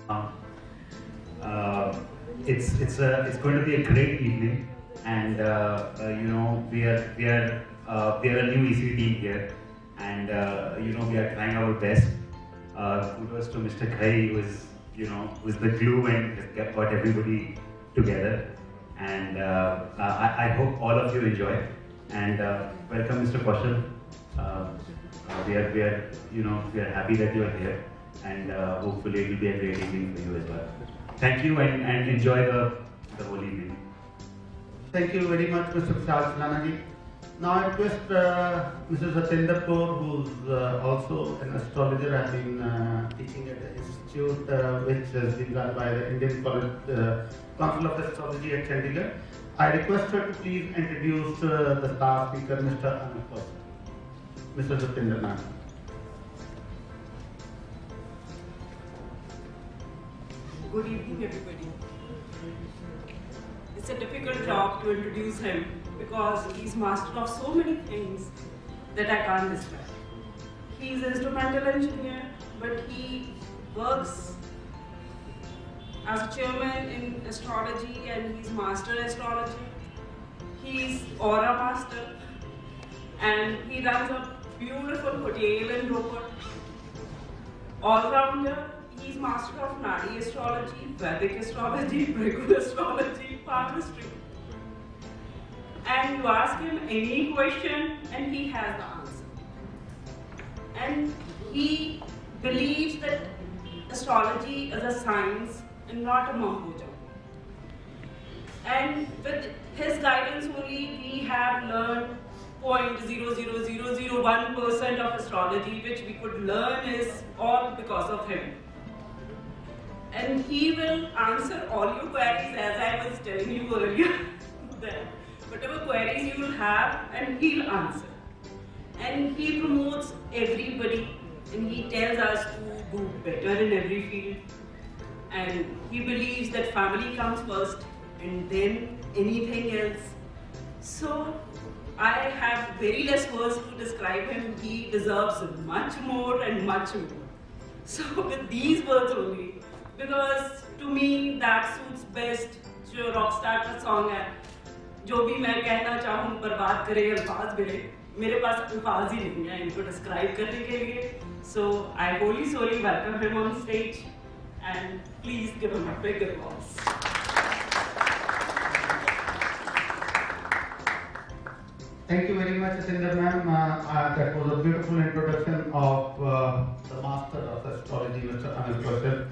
Um, uh, it's going to be a great evening, and we are a new EC team here, and we are trying our best. Kudos to Mr. Ghai, who is the glue and has got everybody together. And I hope all of you enjoy. And welcome, Mr. Kaushal. We are happy that you are here, and hopefully it will be a great evening for you as well. Thank you, and enjoy the whole evening. Thank you very much, Mr. Prasad Silanaji. Now I request Mr. Satinder Kaur, who's also an astrologer, has been teaching at the institute which has been run by the Indian College, Council of Astrology at Chandigarh. I request her to please introduce the star speaker, Mr. Anand Kaur. Mr. Satinder ma'am. Good evening, everybody. It's a difficult job to introduce him because he's master of so many things that I can't describe. He's an instrumental engineer, but he works as a chairman in astrology and he's master astrology. He's aura master and he runs a beautiful hotel in Roper. All-rounder. He's master of Nadi astrology, Vedic astrology, Brihud astrology, palmistry. And you ask him any question and he has the answer. And he believes that astrology is a science and not a mambo jumbo. And with his guidance only, we have learned 0.00001% of astrology, which we could learn is all because of him. And he will answer all your queries, as I was telling you earlier. That whatever queries you will have, and he'll answer. And he promotes everybody, and he tells us to do better in every field. And he believes that family comes first, and then anything else. So I have very less words to describe him. He deserves much more and much more. So with these words only, because to me that suits best जो Rockstar का song है, जो भी मैं कहना चाहूँ बर्बाद करे अल्फाज मेरे मेरे पास अल्फाज ही नहीं है इनको डिस्क्राइब करने के लिए. So I wholly solely welcome him on stage and please give him a big applause. Thank you very much, Satinder ma'am. That was a beautiful introduction of the master of astrology, Mr. Anand Kaushal.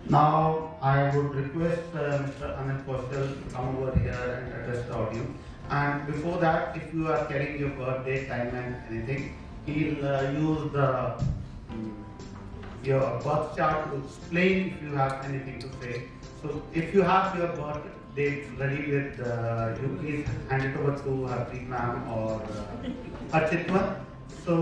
Now, I would request Mr. Anand Kaushal to come over here and address the audience. And before that, if you are carrying your birthday, time and anything, he'll use your birth chart to explain if you have anything to say. So, if you have your birth date ready with you, please hand it over to Harpreet ma'am or Architwan. So,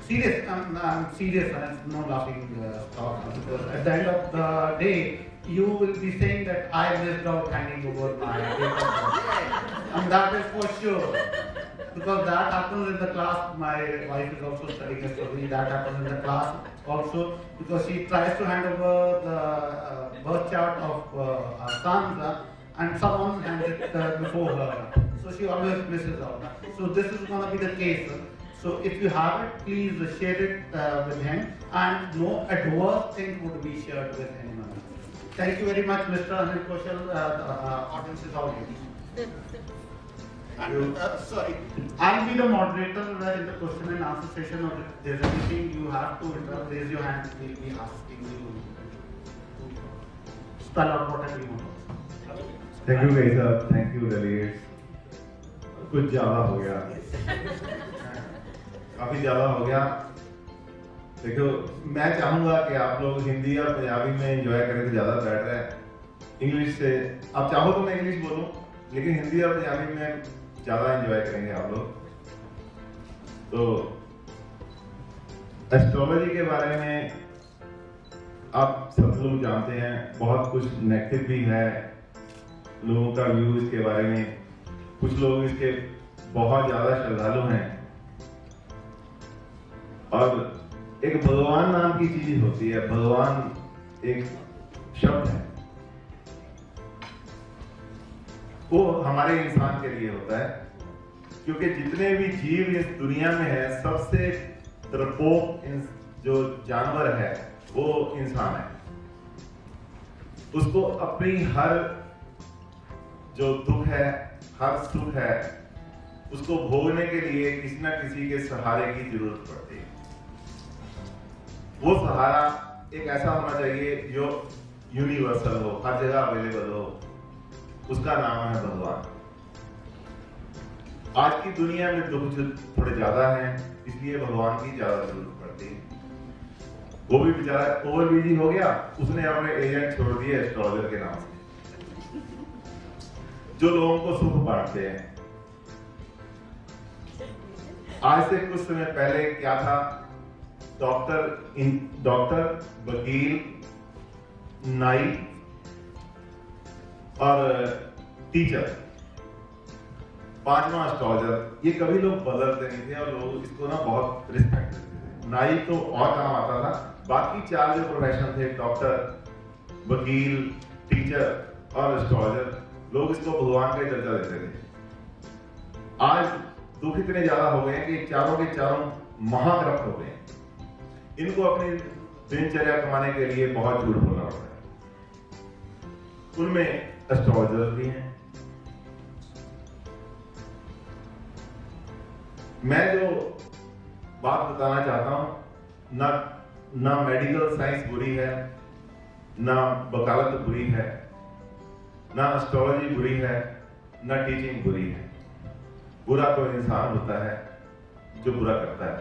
serious, I'm serious, and no laughing stock, because at the end of the day, you will be saying that I missed out handing over my data. And that is for sure. Because that happens in the class. My wife is also studying astrology. That happens in the class also, because she tries to hand over the birth chart of her sons and someone hands it before her. So she always misses out. So this is going to be the case. So if you have it, please share it with him, and no adverse thing would be shared with anyone. Thank you very much, Mr. Anand Kaushal. The audience is all yours. Sorry, I'll be the moderator in the question and answer session. Or if there's anything you have to interrupt, raise your hand. We'll be asking you to spell out whatever you want. Thank you guys. Thank you delegates. कुछ ज़्यादा हो गया, काफ़ी ज़्यादा हो गया. देखो, मैं चाहूँगा कि आप लोग हिंदी और पंजाबी में एंजॉय करें तो ज़्यादा बेटर है. इंग्लिश से आप चाहो तो मैं इंग्लिश बोलूँ, लेकिन हिंदी और पंजाबी में ज़्यादा एंजॉय करेंगे आप लोग. तो एस्ट्रोलॉजी के बारे में आप सब लोग जानते हैं, बहुत कुछ नेगेटिव भी है लोगों का व्यू इसके बारे में. कुछ लोग इसके बहुत ज़्यादा श्रद्धालु हैं, और एक भगवान नाम की चीज होती है. भगवान एक शब्द है, वो हमारे इंसान के लिए होता है, क्योंकि जितने भी जीव इस दुनिया में है सबसे डरपोक जो जानवर है वो इंसान है। उसको अपनी हर जो दुख है, हर सुख है, उसको भोगने के लिए किसी न किसी के सहारे की जरूरत पड़ती है। वो सहारा एक ऐसा होना चाहिए जो यूनिवर्सल हो, हर जगह अवेलेबल हो, उसका नाम है भगवान। आज की दुनिया में दुख थोड़े ज्यादा हैं, इसलिए भगवान की ज्यादा जरूरत पड़ती है। वो भी बेचारा ओवर बिजी हो गया, उसने अपने एजेंट छोड़ दिए एस्ट्रोलॉजर के नाम से, जो लोगों को सुख बांटते हैं। आज से कुछ समय पहले क्या था, डॉक्टर, वकील, नाई और टीचर, पांचवा एस्ट्रोलॉजर, ये कभी लोग बदलते नहीं थे और लोग इसको ना बहुत रिस्पेक्ट देते थे। नाई तो और काम आता था, बाकी चार जो प्रोफेशन थे, डॉक्टर, वकील, टीचर और एस्ट्रोलॉजर, लोग इसको भगवान का दर्जा देते थे। आज दुख इतने ज्यादा हो गए हैं कि चारों के चारों महाग्रस्त हो गए। इनको अपनी दिनचर्या कमाने के लिए बहुत झूठ बोलना पड़ता है। उनमें एस्ट्रोलॉजर भी हैं। मैं जो बात बताना चाहता हूं, ना मेडिकल साइंस बुरी है, ना वकालत बुरी है, ना एस्ट्रोलॉजी बुरी है, ना टीचिंग बुरी है। बुरा तो इंसान होता है जो बुरा करता है।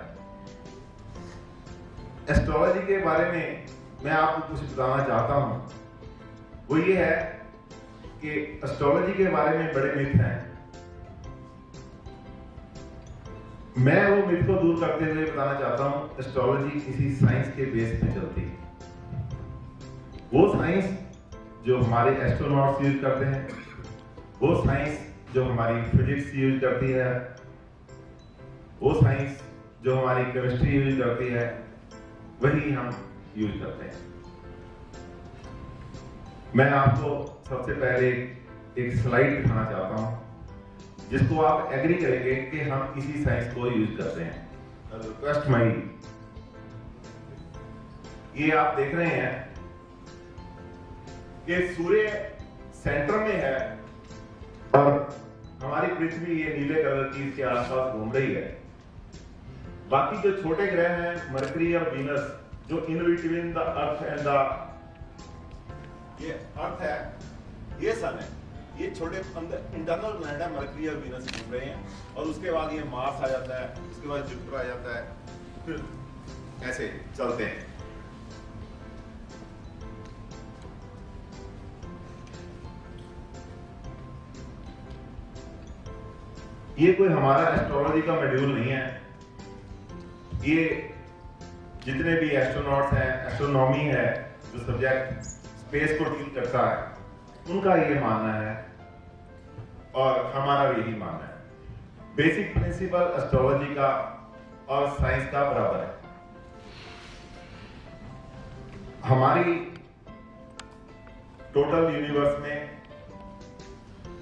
एस्ट्रोलॉजी के बारे में मैं आपको कुछ बताना चाहता हूं, वो ये है कि एस्ट्रोलॉजी के बारे में बड़े मिथ हैं। मैं वो मिथ को दूर करते हुए बताना चाहता हूं, एस्ट्रोलॉजी किसी साइंस के बेस पे चलती है। वो साइंस जो हमारे एस्ट्रोनॉट्स यूज करते हैं, वो साइंस जो हमारी फिजिक्स यूज करती है, वो साइंस जो हमारी केमिस्ट्री यूज करती है, वही हम यूज करते हैं। मैं आपको सबसे पहले एक स्लाइड दिखाना चाहता हूं, जिसको आप एग्री करेंगे कि हम इसी साइंस को यूज करते हैं। रिक्वेस्ट माई, ये आप देख रहे हैं कि सूर्य सेंटर में है और हमारी पृथ्वी ये नीले कलर की इसके आसपास घूम रही है। बाकी जो छोटे ग्रह हैं, मरकरी और वीनस, जो in between the earth and the, ये अर्थ है, ये सन है, ये छोटे अंदर इंटरनल प्लैनेट है, मरकरी और वीनस घूम रहे हैं, और उसके बाद ये मार्स आ जाता है, उसके बाद जुपिटर आ जाता है, फिर ऐसे चलते हैं। ये कोई हमारा एस्ट्रोलॉजी का मॉड्यूल नहीं है। ये जितने भी एस्ट्रोनॉट्स हैं, एस्ट्रोनॉमी है, जो सब्जेक्ट स्पेस को डील करता है, उनका ये मानना है और हमारा भी यही मानना है। बेसिक प्रिंसिपल एस्ट्रोलॉजी का और साइंस का बराबर है। हमारी टोटल यूनिवर्स में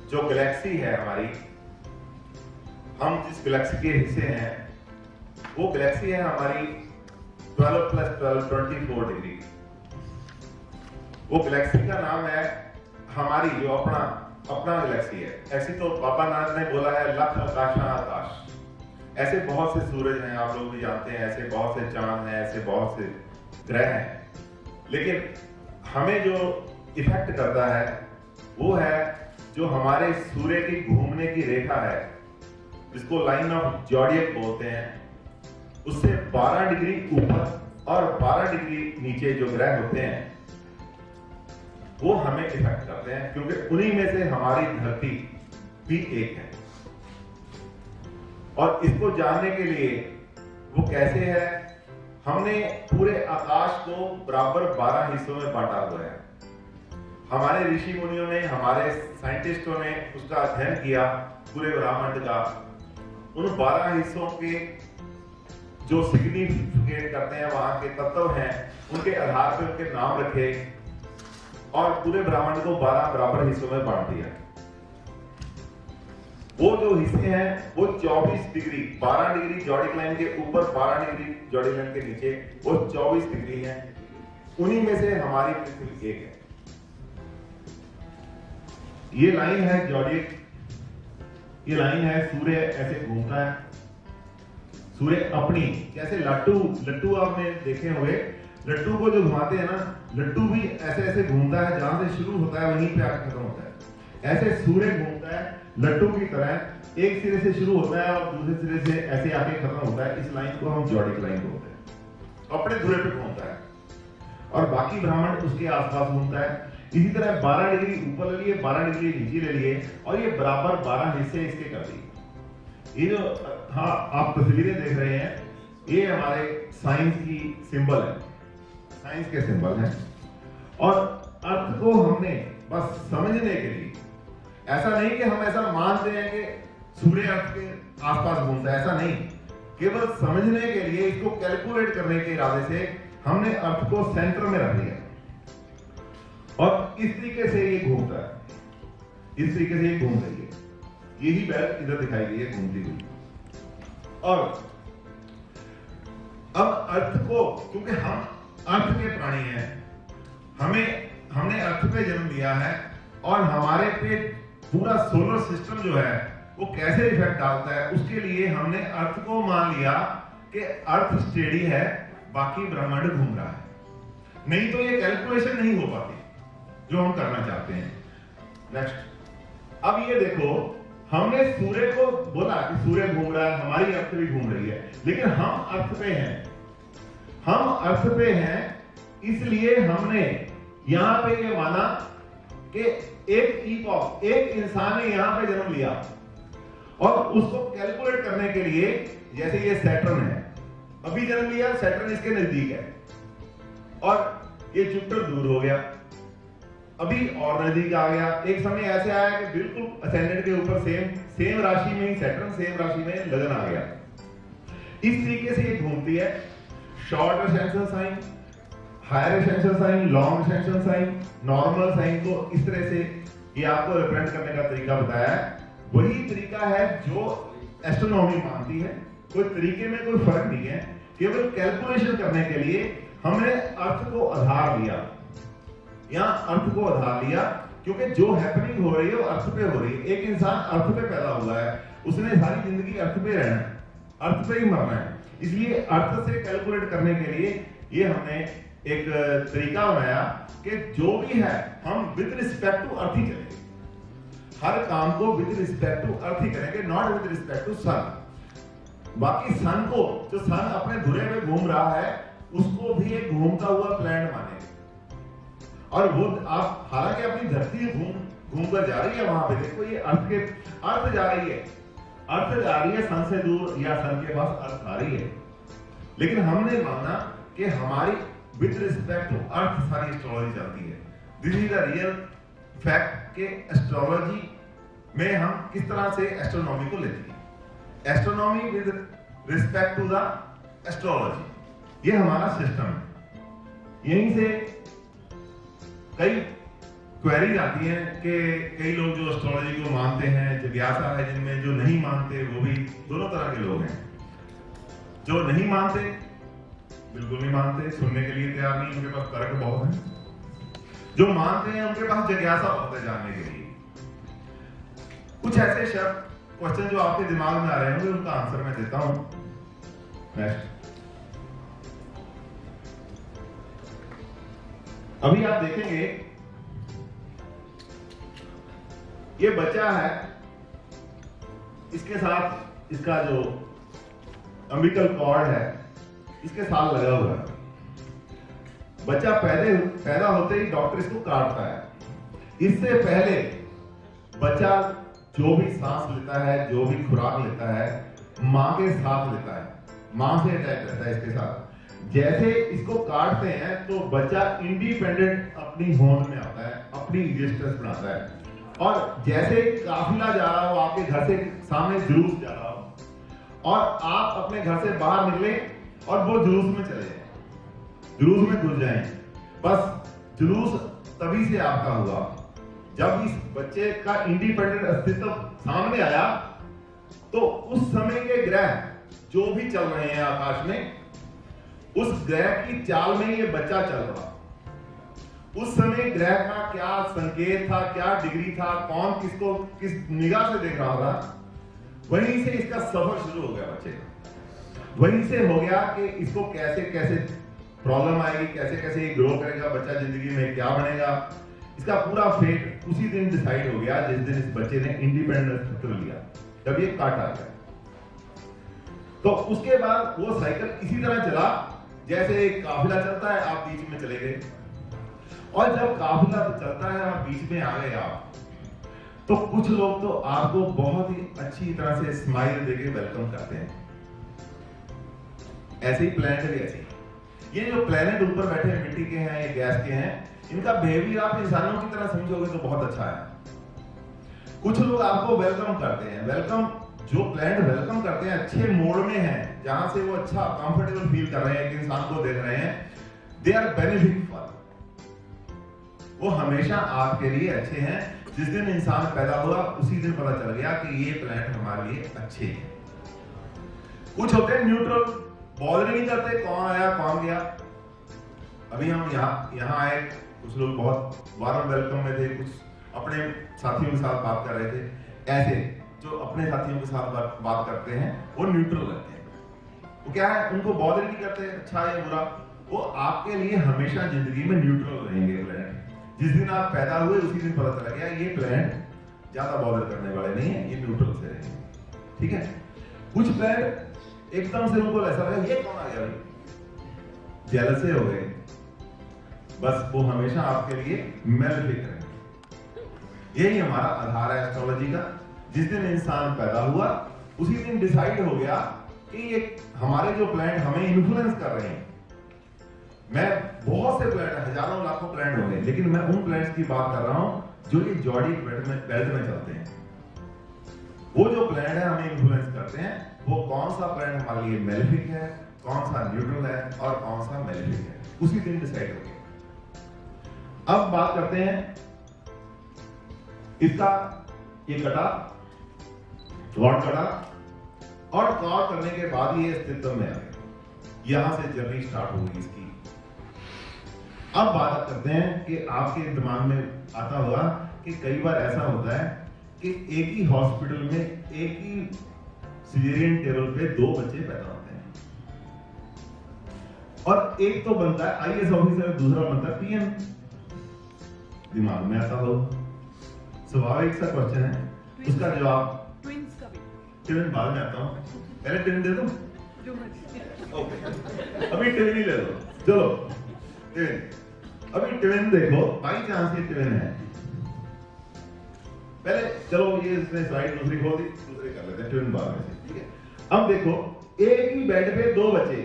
जो गैलेक्सी है हमारी, हम जिस गैलेक्सी के हिस्से हैं, वो गैलेक्सी है हमारी 12 + 12 24 डिग्री। वो गैलेक्सी का नाम है हमारी जो अपना गैलेक्सी है। ऐसी तो बाबा नानक ने बोला है, लख आकाशा आकाश। ऐसे बहुत से सूरज हैं, आप लोग भी जानते हैं, ऐसे बहुत से चांद हैं, ऐसे बहुत से ग्रह हैं। लेकिन हमें जो इफेक्ट करता है वो है जो हमारे सूर्य की घूमने की रेखा है, जिसको लाइन ऑफ ज़ोडिएक बोलते हैं, उससे 12 डिग्री ऊपर और 12 डिग्री नीचे जो ग्रह होते हैं वो हमें इफेक्ट करते हैं, क्योंकि उन्हीं में से हमारी धरती भी एक है। और इसको जानने के लिए वो कैसे है, हमने पूरे आकाश को बराबर 12 हिस्सों में बांटा हुआ है। हमारे ऋषि मुनियों ने, हमारे साइंटिस्टों ने उसका अध्ययन किया पूरे ब्रह्मांड का। उन 12 हिस्सों के जो सिग्निफिकेट करते हैं, वहां के तत्व हैं, उनके आधार पे उनके नाम रखे और पूरे ब्रह्मांड को 12 बराबर हिस्सों में बांट दिया। वो जो हिस्से हैं वो 24 डिग्री, 12 डिग्री जॉडिक लाइन के ऊपर, 12 डिग्री जॉडिक लाइन के नीचे, वो 24 डिग्री हैं। उन्हीं में से हमारी पृथ्वी एक है। ये लाइन है जॉडिक, ये लाइन है सूर्य ऐसे घूमता है। सूर्य अपनी जैसे लट्टू आपने देखे हुए, लट्टू को जो घुमाते हैं ना, लट्टू भी ऐसे ऐसे घूमता है, जहां से शुरू होता है वहीं पे आकर खत्म होता है। ऐसे सूर्य घूमता है लट्टू की तरह, एक सिरे से शुरू होता है और दूसरे सिरे से ऐसे आके खत्म होता है। इस लाइन को हम जॉडिक लाइन बोलते हैं। अपने धुरे पे घूमता है और बाकी ब्रह्मांड उसके आसपास घूमता है। इसी तरह 12 डिग्री ऊपर ले लिए, 12 डिग्री नीचे ले लिए और ये बराबर 12 हिस्से इसके कर दिए। ये जो आप तस्वीरें देख रहे हैं, ये हमारे साइंस की सिंबल है, साइंस के सिंबल हैं। और अर्थ को हमने बस समझने के लिए, ऐसा नहीं कि हम ऐसा मानते हैं कि सूर्य अर्थ के आसपास घूमता है, ऐसा नहीं, केवल समझने के लिए, इसको कैलकुलेट करने के इरादे से हमने अर्थ को सेंटर में रख लिया और इस तरीके से ये घूमता है, इस तरीके से ये घूम रही है। यही बेल्ट इधर दिखाई गई है घूमती हुई। और अब अर्थ को, क्योंकि हम अर्थ के प्राणी हैं, हमने अर्थ पे जन्म लिया है और हमारे पे पूरा सोलर सिस्टम जो है वो कैसे इफेक्ट डालता है, उसके लिए हमने अर्थ को मान लिया कि अर्थ स्टेडी है, बाकी ब्रह्मांड घूम रहा है। नहीं तो ये कैलकुलेशन नहीं हो पाती जो हम करना चाहते हैं। नेक्स्ट, अब ये देखो, हमने सूर्य को बोला कि सूर्य घूम रहा है, हमारी अर्थ भी घूम रही है, लेकिन हम अर्थ पे हैं, हम अर्थ पे हैं, इसलिए हमने यहां पे ये माना कि एक ईपॉक, एक इंसान ने यहां पे जन्म लिया और उसको कैलकुलेट करने के लिए, जैसे ये सैटर्न है, अभी जन्म लिया, सैटर्न इसके नजदीक है और ये जुपिटर दूर हो गया, अभी और नजदीक आ गया। एक समय ऐसे आया कि बिल्कुल असेंडेंट के ऊपर सेम राशि में ही सैटर्न, सेम राशि में लगन आ गया। इस तरीके से ये घूमती है। Short essential sign, higher essential sign, long essential sign, normal sign को इस तरह से ये आपको रिप्रेजेंट करने का तरीका बताया है। वही तरीका है जो एस्ट्रोनॉमी मानती है। कोई तरीके में कोई फर्क नहीं है, केवल कैलकुलेशन करने के लिए हमने अर्थ को आधार लिया, यहां अर्थ को आधार लिया, क्योंकि जो हैपनिंग हो रही है वो अर्थ पे हो रही है। एक इंसान अर्थ पे पैदा हुआ है, उसने सारी जिंदगी अर्थ पे रहना है, अर्थ पे ही मरना है, इसलिए अर्थ से कैलकुलेट करने के लिए ये हमने एक तरीका बनाया कि जो भी है हम विद रिस्पेक्ट टू अर्थ ही चलेंगे, हर काम को विद रिस्पेक्ट टू अर्थ ही करेंगे, नॉट विद रिस्पेक्ट टू सन। बाकी सन को, जो सन अपने धुरे में घूम रहा है, उसको भी एक घूमता हुआ प्लैनेट मानेंगे। और वो आप हालांकि अपनी धरती घूम कर जा रही है, वहां पे देखो ये अर्थ जा रही है, अर्थ जा रही है सन से दूर, या सन के पास अर्थ आ रही है। लेकिन हमने माना कि हमारी विद रिस्पेक्ट टू अर्थ सारी एस्ट्रोलॉजी चलती है। This is the real fact कि एस्ट्रोलॉजी में हम किस तरह से एस्ट्रोनॉमी को लेते हैं। Astronomy with respect to the astrology, ये हमारा सिस्टम है। यहीं से कई क्वेरीज आती हैं कि कई लोग जो एस्ट्रोलॉजी को मानते हैं, जिज्ञासा है जिनमें, जो नहीं मानते, वो भी दोनों तरह के लोग हैं। जो नहीं मानते, बिल्कुल नहीं मानते, सुनने के लिए तैयार नहीं, उनके पास तर्क बहुत है। जो मानते हैं उनके पास जिज्ञासा बहुत है जानने के लिए। कुछ ऐसे शब्द, क्वेश्चन जो आपके दिमाग में आ रहे होंगे, उनका आंसर मैं देता हूं। नेक्स्ट, अभी आप देखेंगे ये बच्चा है, इसके साथ इसका जो अम्बिकल कॉर्ड है, इसके साथ लगा हुआ है। बच्चा पैदा होते ही डॉक्टर इसको काटता है। इससे पहले बच्चा जो भी सांस लेता है, जो भी खुराक लेता है, मां के साथ लेता है, मां से अटैच रहता है इसके साथ। जैसे इसको काटते हैं तो बच्चा इंडिपेंडेंट अपनी होंद में आता है, अपनी एग्जिस्टेंस बनाता है। और जैसे काफिला जा रहा हो, आपके घर से सामने जुलूस जा रहा हो और आप अपने घर से बाहर निकले और वो जुलूस में चले जाए, जुलूस में घुस जाएं। बस जुलूस तभी से आपका हुआ जब इस बच्चे का इंडिपेंडेंट अस्तित्व सामने आया, तो उस समय के ग्रह जो भी चल रहे हैं आकाश में, उस ग्रह की चाल में ये बच्चा चल रहा। उस समय ग्रह का क्या संकेत था, क्या डिग्री था, कौन किसको किस निगाह से देख रहा था, वहीं से इसका सफर शुरू हो गया बच्चे का। वहीं से हो गया कि इसको कैसे कैसे प्रॉब्लम आएगी, कैसे कैसे ये ग्रो करेगा, बच्चा जिंदगी में क्या बनेगा, इसका पूरा फेट उसी दिन डिसाइड हो गया जिस दिन इस बच्चे ने इंडिपेंडेंट अस्तित्व लिया, जब ये काटा गया। तो उसके बाद वो साइकिल इसी तरह चला जैसे एक काफिला चलता है, आप बीच में चले गए, और जब काफिला चलता है आप बीच में आ गए आप, तो कुछ लोग तो आपको बहुत ही अच्छी तरह से स्माइल देके वेलकम करते हैं। ऐसे ही प्लेनेट भी ऐसे ही, ये जो प्लेनेट ऊपर बैठे हैं मिट्टी के हैं, ये गैस के हैं, इनका बिहेवियर आप इंसानों की तरह समझोगे तो बहुत अच्छा है। कुछ लोग आपको वेलकम करते हैं, वेलकम जो प्लेनेट वेलकम करते हैं अच्छे मोड में है, जहां से वो अच्छा कंफर्टेबल फील कर रहे हैं कि इंसान को देख रहे हैं, दे आर बेनिफिट फॉर, वो हमेशा आपके लिए अच्छे हैं। जिस दिन इंसान पैदा हुआ उसी दिन पता चल गया कि ये प्लेनेट हमारे लिए अच्छे हैं। कुछ होते हैं न्यूट्रल, बॉदर नहीं करते कौन आया कौन गया। अभी हम यहाँ आए, कुछ लोग बहुत वार्म वेलकम में थे, कुछ अपने साथियों के साथ बात कर रहे थे। ऐसे जो अपने साथियों के साथ बात करते हैं वो न्यूट्रल रहते हैं, वो क्या है, उनको बॉदर नहीं करते अच्छा या बुरा, वो आपके लिए हमेशा जिंदगी में न्यूट्रल रहेंगे प्लेनेट। जिस दिन आप पैदा हुए उसी दिन पता चला गया ये प्लेनेट ज्यादा बॉदर करने वाले नहीं है, ये न्यूट्रल से रहेंगे, ठीक है। कुछ प्लेनेट एकदम से उनको ऐसा लगा ये कौन आ गया, जेलस से हो गए, बस वो हमेशा आपके लिए मेलेफिक रहेंगे। यही हमारा आधार है एस्ट्रोलॉजी का। जिस दिन इंसान पैदा हुआ उसी दिन डिसाइड हो गया कि ये हमारे जो प्लैनेट हमें इन्फ्लुएंस कर रहे हैं, मैं बहुत से प्लैनेट, हजारों लाखों प्लैनेट होंगे, लेकिन मैं उन प्लैनेट्स की बात कर रहा हूं जो ये जॉडिक बेल्ट में चलते हैं। वो जो प्लैनेट है हमें इन्फ्लुएंस करते हैं, वो कौन सा प्लैनेट हमारे लिए मेलेफिक है, कौन सा न्यूट्रल है और कौन सा मेलेफिक है, उसी दिन डिसाइड हो गया। अब बात करते हैं इसका, ये कटा, क्लॉट कटा, और क्लॉट करने के बाद ये अस्तित्व में आ गया, यहां से जर्नी स्टार्ट होगी इसकी। अब बात करते हैं कि आपके दिमाग में आता होगा कि कई बार ऐसा होता है कि एक ही हॉस्पिटल में एक ही सिजेरियन टेबल पे 2 बच्चे पैदा होते हैं, और एक तो बनता है आईएएस ऑफिसर, दूसरा बनता है पीएम। दिमाग में आता हो, स्वाभाविक सा क्वेश्चन है, उसका जवाब ट्विन बाद में आता हूं, पहले ट्विन दे दो, ओके अभी ट्विन ही ले लो, चलो ट्विन। अभी ट्विन देखो, बाई चांस ये ट्विन है, पहले चलो ये इसने स्लाइड दूसरी खोल दी, दूसरी कर लेते हैं, ट्विन बाद में से, ठीक है। अब देखो एक ही बेड पे 2 बच्चे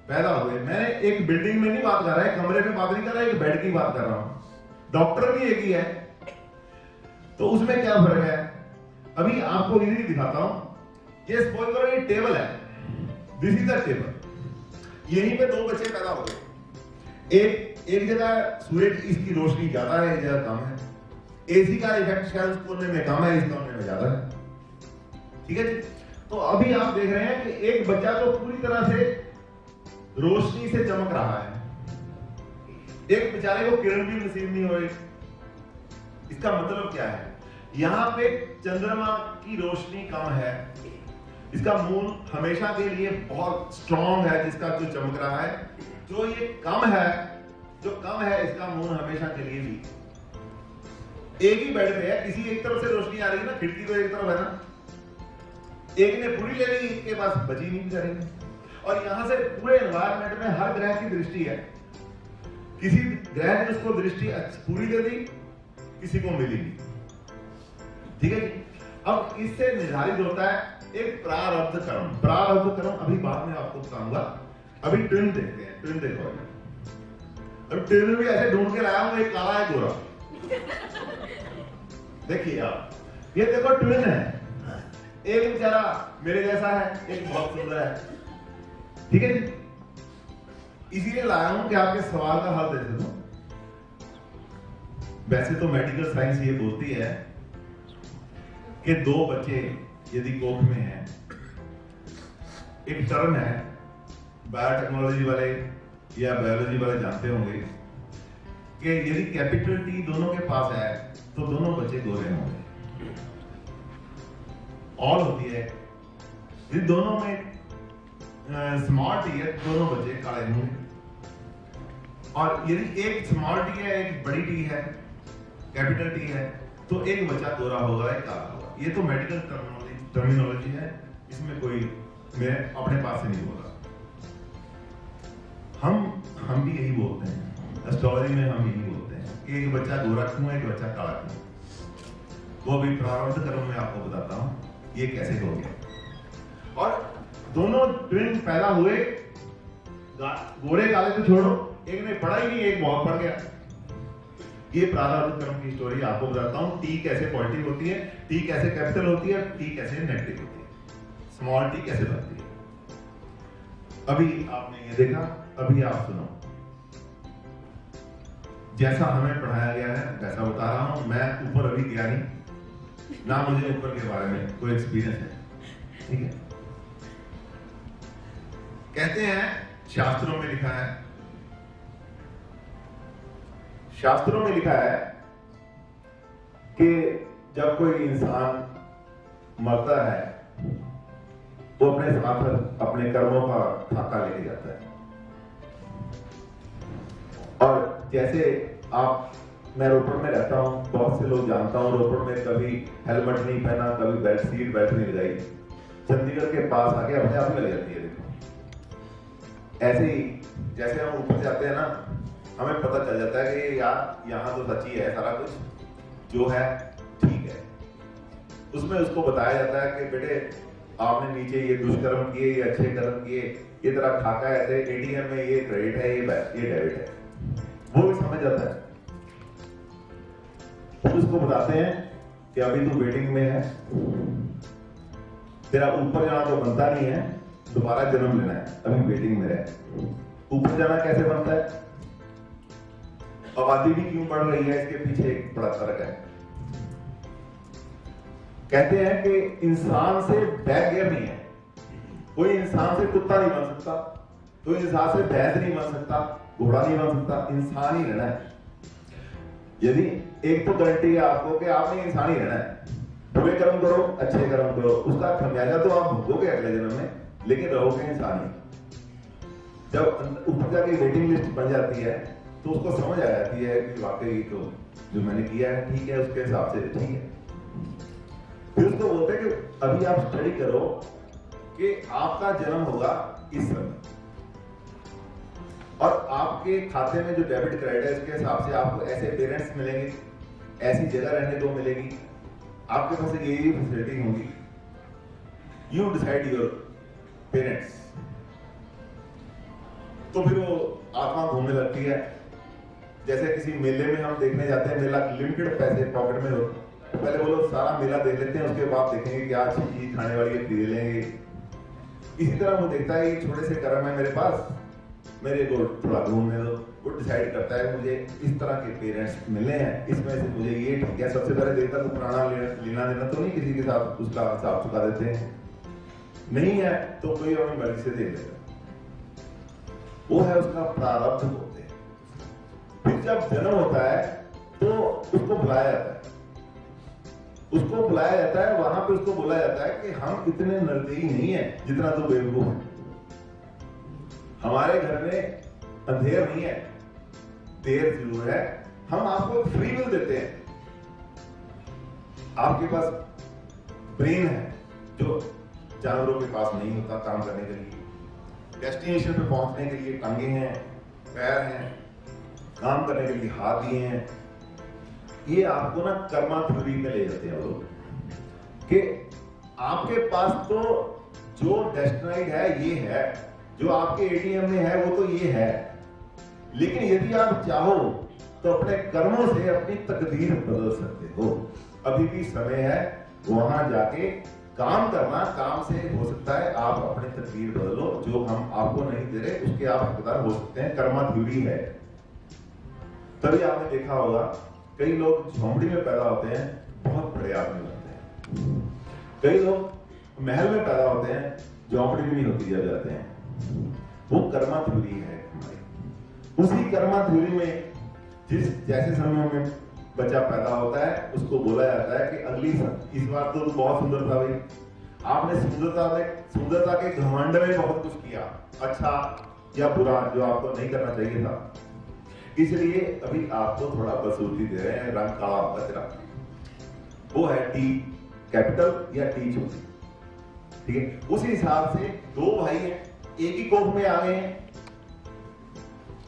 पैदा हुए। मैंने एक बिल्डिंग में नहीं बात कर रहा है, कमरे में बात नहीं कर रहा है, एक बेड की बात कर रहा हूं। डॉक्टर भी एक ही है, तो उसमें क्या फर्क है अभी आपको इजीली दिखाता हूं। ये सपोज करो ये टेबल है, दिस इज द टेबल, यहीं पे 2 बच्चे पैदा हो गए। एक जगह सूरज इसकी रोशनी ज्यादा है, एक जगह कम है, एसी का इफेक्ट शायद उस कोने में कम है, इस कोने में ज्यादा है, ठीक है जी। तो अभी आप देख रहे हैं कि एक बच्चा तो पूरी तरह से रोशनी से चमक रहा है, एक बेचारे को किरण भी नसीब नहीं हो रही। इसका मतलब क्या है, यहां पे चंद्रमा की रोशनी कम है, इसका मून हमेशा के लिए बहुत स्ट्रॉन्ग है, जिसका जो चमक रहा है। जो ये कम है, जो कम है, इसका मून हमेशा के लिए भी एक ही बेड पे है। किसी एक तरफ से रोशनी आ रही है ना, खिड़की तो एक तरफ है ना, एक ने पूरी ले ली, एक के पास बची नहीं करेंगे। और यहां से पूरे एनवायरनमेंट में हर ग्रह की दृष्टि है, किसी ग्रह ने उसको दृष्टि पूरी दे दी, किसी को मिली नहीं, ठीक है जी। अब इससे निर्धारित होता है एक प्रारब्ध कर्म। प्रारब्ध कर्म अभी बाद में आपको बताऊंगा, अभी ट्विन देखते हैं। ट्विन देखो, अब ट्विन भी ऐसे ढूंढ के लाया हूं, एक काला है गोरा, देखिए आप, ये देखो ट्विन है, एक बेचारा मेरे जैसा है, एक बहुत सुंदर है, ठीक है जी। इसीलिए लाया हूं कि आपके सवाल का हल दे सकूं। वैसे तो मेडिकल साइंस ये बोलती है कि 2 बच्चे यदि कोख में हैं, एक टर्म है बायोटेक्नोलॉजी वाले या बायोलॉजी वाले जानते होंगे कि यदि कैपिटल टी दोनों के पास है तो दोनों बच्चे गोरे होंगे। ऑल होती है यदि दोनों में स्मॉल टी है दोनों बच्चे काले होंगे, और यदि एक स्मॉल टी है एक बड़ी टी है कैपिटल टी है तो एक बच्चा गोरा होगा एक काला होगा। ये तो मेडिकल टर्मिनोलॉजी है, इसमें कोई मैं अपने पास से नहीं बोल रहा। हम भी यही बोलते हैं, एस्ट्रोलॉजी में हम यही बोलते हैं कि एक बच्चा गोरा क्यों एक बच्चा काला क्यों। वो भी प्रारंभ कर्म में आपको बताता हूं ये कैसे हो गया। और दोनों ट्विन पैदा हुए, गोरे काले तो छोड़ो, एक ने पढ़ा ही नहीं एक बहुत पढ़ गया। ये प्रारंभ कर्म की स्टोरी आपको बताता हूं। टी कैसे पॉजिटिव होती है, टी कैसे कैपिटल होती है, टी कैसे नेगेटिव होती है, स्मॉल टी कैसे बनती है। अभी आपने ये देखा, अभी आप सुनो। जैसा हमें पढ़ाया गया है वैसा बता रहा हूं। मैं ऊपर अभी गया नहीं, ना मुझे ऊपर के बारे में कोई एक्सपीरियंस है, ठीक है। कहते हैं शास्त्रों में लिखा है, शास्त्रों में लिखा है कि जब कोई इंसान मरता है वो अपने साथ अपने कर्मों का खाका लेके जाता है। और जैसे आप, मैं रोपड़ में रहता हूं, बहुत से लोग जानता हूं रोपड़ में कभी हेलमेट नहीं पहना, कभी बेल्ट सीट बेल्ट नहीं लगाई, चंडीगढ़ के पास आके अपने आप ही लग जाती है। देखो ऐसे ही जैसे हम ऊपर जाते हैं ना, हमें पता चल जाता है कि यार यहाँ तो सच्ची है, सारा कुछ जो है ठीक है। उसमें उसको बताया जाता है कि बेटे आपने नीचे ये दुष्कर्म किए, ये अच्छे कर्म किए, ये तेरा खाका ऐसे एटीएम में ये क्रेडिट है, ये डेबिट है, वो भी समझ जाता है। फिर उसको बताते हैं कि अभी तू वेटिंग में है, तेरा ऊपर जाना तो बनता नहीं है, दोबारा जन्म लेना है, अभी वेटिंग में रहे। ऊपर जाना कैसे बनता है, आबादी भी क्यों बढ़ रही है, इसके पीछे एक बड़ा फर्क है। कहते हैं कि इंसान से बैगेर नहीं है, कोई इंसान से कुत्ता नहीं बन सकता, कोई इंसान से भैंस नहीं बन सकता, घोड़ा नहीं बन सकता, इंसान ही रहना है। यदि एक तो गारंटी है आपको कि आपने इंसान ही रहना है, बुरे कर्म करो अच्छे कर्म करो, उसका खमियाजा तो आप भोगोगे अगले जन्म में, लेकिन रहोगे इंसान ही। जब ऊपर जाके वेटिंग लिस्ट बन जाती है तो उसको समझ आ जाती है कि वाकई तो जो मैंने किया है ठीक है, उसके हिसाब से ठीक है। फिर उसको बोलते हैं कि अभी आप स्टडी करो कि आपका जन्म होगा इस समय, और आपके खाते में जो डेबिट क्रेडिट है इसके हिसाब से आपको ऐसे पेरेंट्स मिलेंगे, ऐसी जगह रहने को मिलेगी, आपके पास ये फैसिलिटी होंगी। You decide your parents. तो फिर वो आत्मा घूमने लगती है। जैसे किसी मेले में हम देखने जाते हैं, मेला लिमिटेड पैसे पॉकेट में हो, तो पहले बोलो सारा मेला देख लेते हैं, उसके बाद देखेंगे क्या अच्छी चीज खाने वाली है खरीद लेंगे। इसी तरह वो देखता है ये छोटे से कर्म है मेरे पास, मेरे को थोड़ा घूमने दो। वो डिसाइड करता है मुझे इस तरह के पेरेंट्स मिलने हैं, इसमें से मुझे ये ठीक है। सबसे पहले देखता तो पुराना लेना देना तो नहीं, किसी के साथ उसका हिसाब चुका देते हैं, नहीं है तो कोई अपनी मर्जी से दे देगा, वो है उसका प्रारब्ध होते हैं। फिर जब जन्म होता है तो उसको बुलाया जाता है, उसको बुलाया जाता है, वहां पे उसको बोला जाता है कि हम इतने निर्दयी नहीं है जितना तो बेवकूफ है, हमारे घर में अंधेर नहीं है, देर जरूर है, हम आपको फ्री विल देते हैं, आपके पास ब्रेन है जो जानवरों के पास नहीं होता काम करने के लिए, डेस्टिनेशन पे पहुंचने के लिए टांगे हैं, पैर हैं, काम करने के लिए हाथ दिए हैं। ये आपको ना कर्मा थ्योरी में ले जाते हैं लोग कि आपके पास तो जो डेस्टिनाइड है ये है, जो आपके एटीएम में है वो तो ये है, लेकिन यदि आप चाहो तो अपने कर्मों से अपनी तकदीर बदल सकते हो। अभी भी समय है, वहां जाके काम करना, काम से हो सकता है आप अपनी तकदीर बदलो, जो हम आपको नहीं दे रहे उसके आप हकदार हो सकते हैं। कर्मा थ्योरी है। तभी आपने देखा होगा कई लोग झोंपड़ी में पैदा होते हैं, बहुत बड़े आदमी बनते हैं। कई लोग महल में पैदा होते हैं, झोंपड़ी में नहीं होती जब जाते हैं। वो कर्मा थ्योरी है हमारी। उसी कर्मा थ्योरी में जैसे समय में बच्चा पैदा होता है उसको बोला जाता है कि अगली इस बार तो बहुत सुंदर था भाई, आपने सुंदरता के घमंड में बहुत कुछ किया, अच्छा या बुरा, जो आपको नहीं करना चाहिए था, इसलिए अभी आपको थोड़ा बसूती दे रहे हैं, रंग काला होगा तेरा। वो है टी कैपिटल या टी छोटी, ठीक है। उसी हिसाब से दो भाई हैं, एक ही कोख में आ गए हैं,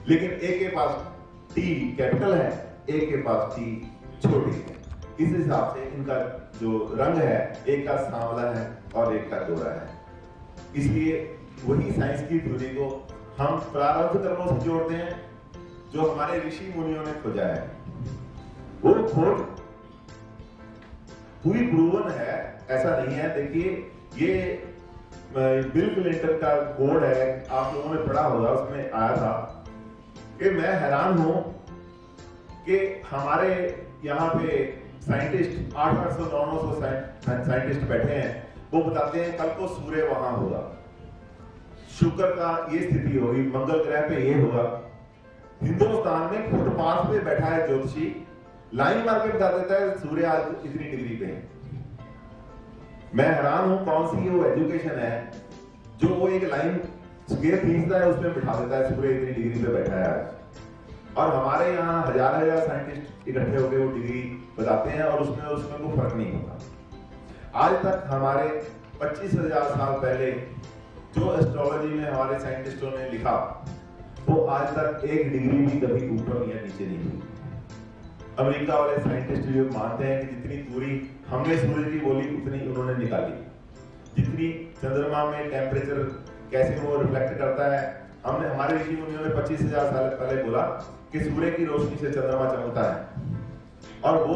लेकिन एक के पास टी कैपिटल है, एक के पास टी छोटी है। इस हिसाब से इनका जो रंग है, एक का सांवला है और एक का गोरा है। इसलिए वही साइंस की थ्योरी को हम प्रारब्ध कर्मों से जोड़ते हैं, जो हमारे ऋषि मुनियों ने खोजा है। वो खोज पूरी प्रूवन है, ऐसा नहीं है। देखिए ये बिल क्लिंटन का कोड है, आप लोगों ने पढ़ा होगा, उसमें आया था कि मैं हैरान हूं कि हमारे यहाँ पे साइंटिस्ट 800-900 साइंटिस्ट बैठे हैं, वो बताते हैं कल को सूर्य वहां होगा, शुक्र का ये स्थिति होगी, मंगल ग्रह पे ये होगा। हिंदुस्तान में फुटपाथ पे बैठा है ज्योतिषी, लाइन मार के बता देता है सूर्य आज इतनी डिग्री पे है। मैं हैरान हूं कौन सी वो एजुकेशन है जो वो एक लाइन स्केल खींचता है, उसमें बिठा देता है सूर्य इतनी डिग्री पे बैठा है आज। और हमारे यहाँ हजार साइंटिस्ट इकट्ठे होकर वो डिग्री बताते हैं और उसमें कोई फर्क नहीं होता। आज तक हमारे 25,000 साल पहले जो एस्ट्रोलॉजी में हमारे साइंटिस्टों ने लिखा, वो आज तक एक डिग्री भी कभी ऊपर या नीचे नहीं हुई। अमेरिका वाले साइंटिस्ट जो मानते हैं कि जितनी दूरी हमने सूरज की बोली उतनी उन्होंने निकाली, जितनी चंद्रमा में टेम्परेचर कैसे वो रिफ्लेक्ट करता है, हमने हमारे ऋषि मुनियों ने 25,000 साल पहले बोला कि सूर्य की रोशनी से चंद्रमा चमकता है और वो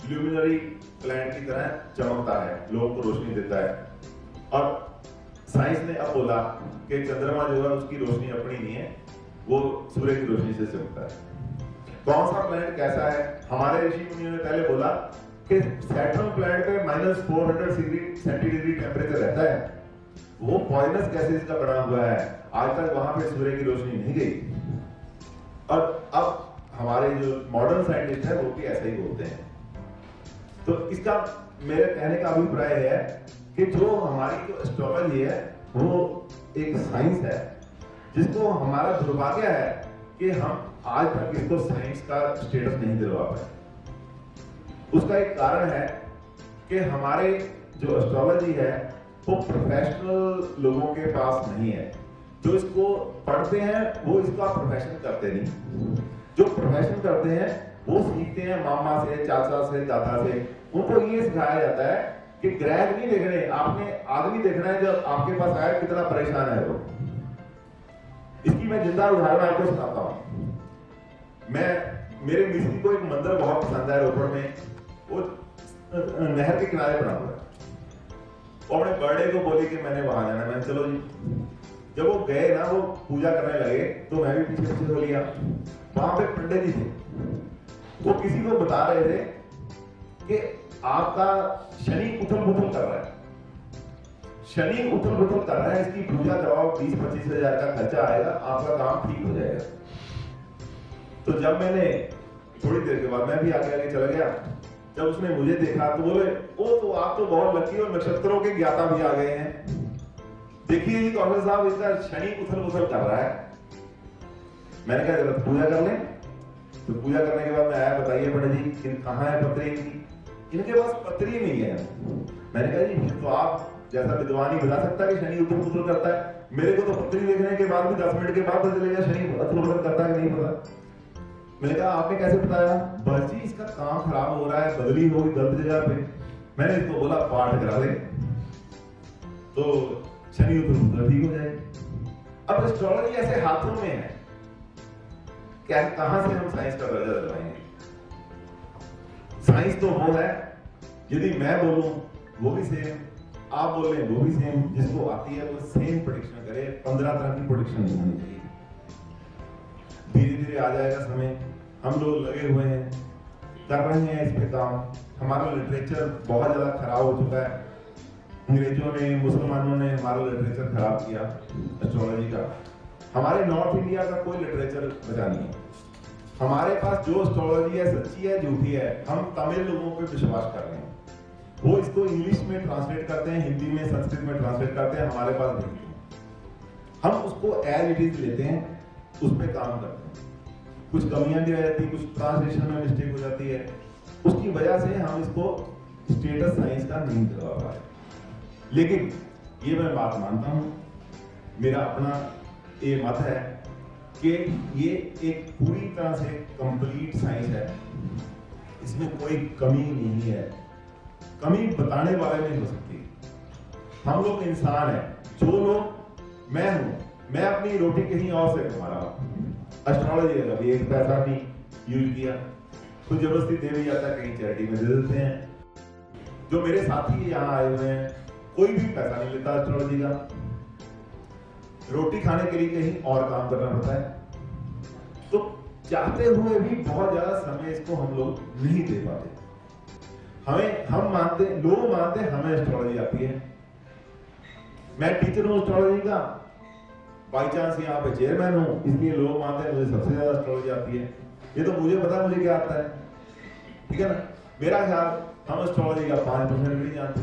ल्यूमिनरी प्लैनेट की तरह चमकता है, लोगों को रोशनी देता है। और साइंस ने अब बोला कि चंद्रमा जो है उसकी रोशनी अपनी नहीं है, वो सूर्य की रोशनी से चमकता है। कौन सा प्लैनेट कैसा है, हमारे ऋषि मुनियों ने पहले बोला कि सैटर्न प्लैनेट पे -400 सेंटीग्रेड टेम्परेचर रहता है, वो पॉइजनस गैसेस का बना हुआ है, आज तक वहां पे सूर्य की रोशनी नहीं गई। और अब हमारे जो मॉडर्न साइंटिस्ट है वो भी ऐसा ही बोलते हैं। तो इसका मेरे कहने का अभिप्राय है कि जो हमारी जो एस्ट्रोलॉजी है वो एक साइंस है, जिसको हमारा दुर्भाग्य है कि हम आज तक इसको साइंस का स्टेटस नहीं दिलवा पाए। उसका एक कारण है कि हमारे जो एस्ट्रोलॉजी है वो प्रोफेशनल लोगों के पास नहीं है। जो इसको पढ़ते हैं वो इसका प्रोफेशन करते नहीं, जो प्रोफेशन करते हैं वो सीखते हैं मामा से, चाचा से, दादा से। उनको ये सिखाया जाता है कि ग्रह नहीं देखने, आपने आदमी देखना है जो आपके पास आया कितना परेशान है वो। इसकी मैं जिंदा उदाहरण आपको सुनाता हूं। मेरे मिस्त्री को एक मंदिर बहुत पसंद है रोपड़ में, वो नहर के किनारे बना हुआ है। वो अपने बर्थडे को बोली कि मैंने वहां जाना, मैंने चलो जी। जब वो गए ना, वो पूजा करने लगे तो मैं भी पीछे पीछे हो लिया। वहां पे पंडित जी थे, वो किसी को बता रहे थे कि आपका शनि उथल पुथल कर रहा है, शनि उथल पुथल कर रहा है, इसकी पूजा कराओ, 20-25 हजार का खर्चा आएगा, आपका काम ठीक हो जाएगा। तो जब मैंने थोड़ी देर के बाद मैं भी आगे आगे चला गया, जब उसने मुझे देखा तो बोले, ओ तो आप तो बहुत लकी और नक्षत्रों के ज्ञाता भी आ गए हैं। देखिए जी कौशल साहब, इसका शनि उथल पुथल कर रहा है। मैंने कहा जरा पूजा कर लें। तो पूजा करने के बाद मैं आया, बताइए पंडित जी कहाँ है पत्री इनकी? इनके पास पत्री नहीं है। मैंने कहा जी तो आप जैसा विद्वान ही बता सकता है कि शनि उथल पुथल करता है, मेरे को तो पत्री देखने के बाद भी 10 मिनट के बाद पता चलेगा शनि उथल पुथल करता है कि नहीं पता। मैंने कहा आपने कैसे बताया? बस जी इसका काम खराब हो रहा है, बदली होगी गलत जगह पे। मैंने इसको बोला पाठ करा ले तो शनि उथल ठीक हो जाएगा। अब एस्ट्रोलॉजी ऐसे हाथों में है, क्या कहां से हम साइंस का दर्जा दिलवाएंगे? साइंस तो वो है, यदि मैं बोलूं वो भी सेम, आप बोल रहे हैं वो भी सेम, जिसको आती है वो सेम प्रेडिक्शन करे, 15 तरह की प्रेडिक्शन नहीं होनी चाहिए। धीरे धीरे आ जाएगा समय, हम लोग लगे हुए हैं, कर रहे हैं इस पे काम। हमारा लिटरेचर बहुत ज्यादा खराब हो चुका है, अंग्रेजों ने, मुसलमानों ने हमारा लिटरेचर खराब किया एस्ट्रोलॉजी का। हमारे नॉर्थ इंडिया का कोई लिटरेचर बचा नहीं है। हमारे पास जो एस्ट्रोलॉजी है सच्ची है झूठी है, हम तमिल लोगों पे विश्वास कर रहे हैं। वो इसको इंग्लिश में ट्रांसलेट करते हैं, हिंदी में, संस्कृत में ट्रांसलेट करते हैं, हमारे पास भेजते हैं। हम उसको एज इट इज लेते हैं, उस पर काम करते हैं। कुछ कमियां भी आ जाती है, कुछ ट्रांसलेशन में मिस्टेक हो जाती है, उसकी वजह से हम इसको स्टेटस साइंस का नहीं दिला पा रहे। लेकिन ये मैं बात मानता हूं, मेरा अपना ये मत है कि ये एक पूरी तरह से कंप्लीट साइंस है, इसमें कोई कमी नहीं है। कमी बताने वाले नहीं हो सकती। हम लोग इंसान हैं, जो लोग मैं हूं, मैं अपनी रोटी कहीं और से कमा रहा हूं। एस्ट्रोलॉजी का कभी एक पैसा नहीं यूज किया, कुछ जबरदस्ती दे भी जाता है, कहीं चैरिटी में दे देते हैं। जो मेरे साथी यहाँ आए हुए हैं, कोई भी पैसा नहीं लेता एस्ट्रोलॉजी का, रोटी खाने के लिए कहीं और काम करना पड़ता है। तो चाहते हुए भी बहुत ज्यादा समय इसको हम लोग नहीं दे पाते। हम मानते, लोग मानते हमें एस्ट्रोलॉजी आती है। मैं टीचर हूं एस्ट्रोलॉजी का, बाई चांस यहाँ पे चेयरमैन हूं, इसलिए लोग मानते हैं मुझे सबसे ज्यादा एस्ट्रोलॉजी आती है। ये तो मुझे पता है मुझे क्या आता है, ठीक है ना। मेरा ख्याल हम एस्ट्रोलॉजी का 5% भी नहीं जानते,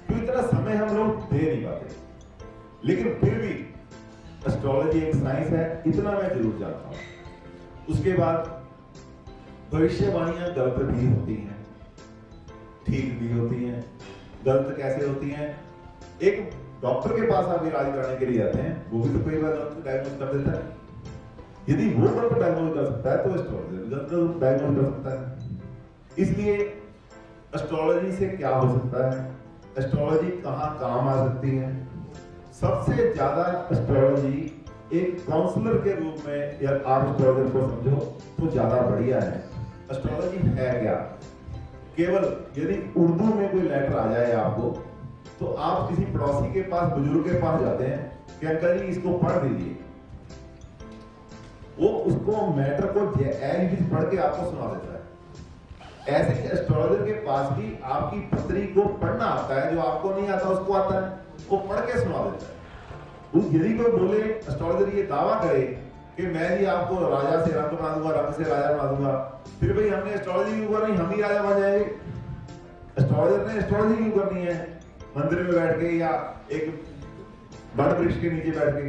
तो इतना समय हम लोग दे नहीं पाते। लेकिन फिर भी एस्ट्रोलॉजी एक साइंस है, इतना मैं जरूर जानता हूं। उसके बाद भविष्यवाणियां गलत भी होती हैं, ठीक भी होती हैं। गलत कैसे होती हैं? एक डॉक्टर के पास आप इलाज कराने के लिए जाते हैं, वो भी तो कई बार गलत डायग्नोज कर देता है। यदि वो गलत डायग्नोज कर सकता है तो एस्ट्रोलॉजी भी गलत डायग्नोज कर सकता है। इसलिए एस्ट्रोलॉजी से क्या हो सकता है, एस्ट्रोलॉजी कहाँ काम आ सकती है? सबसे ज्यादा एस्ट्रोलॉजी एक काउंसलर के रूप में, या आप एस्ट्रोलॉजर को समझो तो ज्यादा बढ़िया है। एस्ट्रोलॉजी है क्या? केवल यदि उर्दू में कोई लेटर आ जाए आपको, तो आप किसी पड़ोसी के पास, बुजुर्ग के पास जाते हैं कि अंकल जी इसको पढ़ दीजिए, वो उसको मैटर को एज इट इज पढ़ के आपको सुना देता है। ऐसे ही एस्ट्रोलॉजर के पास भी आपकी पत्री को पढ़ना आता है, जो आपको नहीं आता उसको आता है, वो पढ़ के सुना देता है। यदि कोई बोले, एस्ट्रोलॉजर ये दावा करे कि मैं जी आपको राजा से रंग बना दूंगा, रंग से राजा बना दूंगा, फिर भाई हमने एस्ट्रोलॉजी क्यों करनी, हम ही राजा बन जाएंगे। एस्ट्रोलॉजर ने एस्ट्रोलॉजी क्यों करनी है? मंदिर में बैठ के या एक बड़ वृक्ष के नीचे बैठ के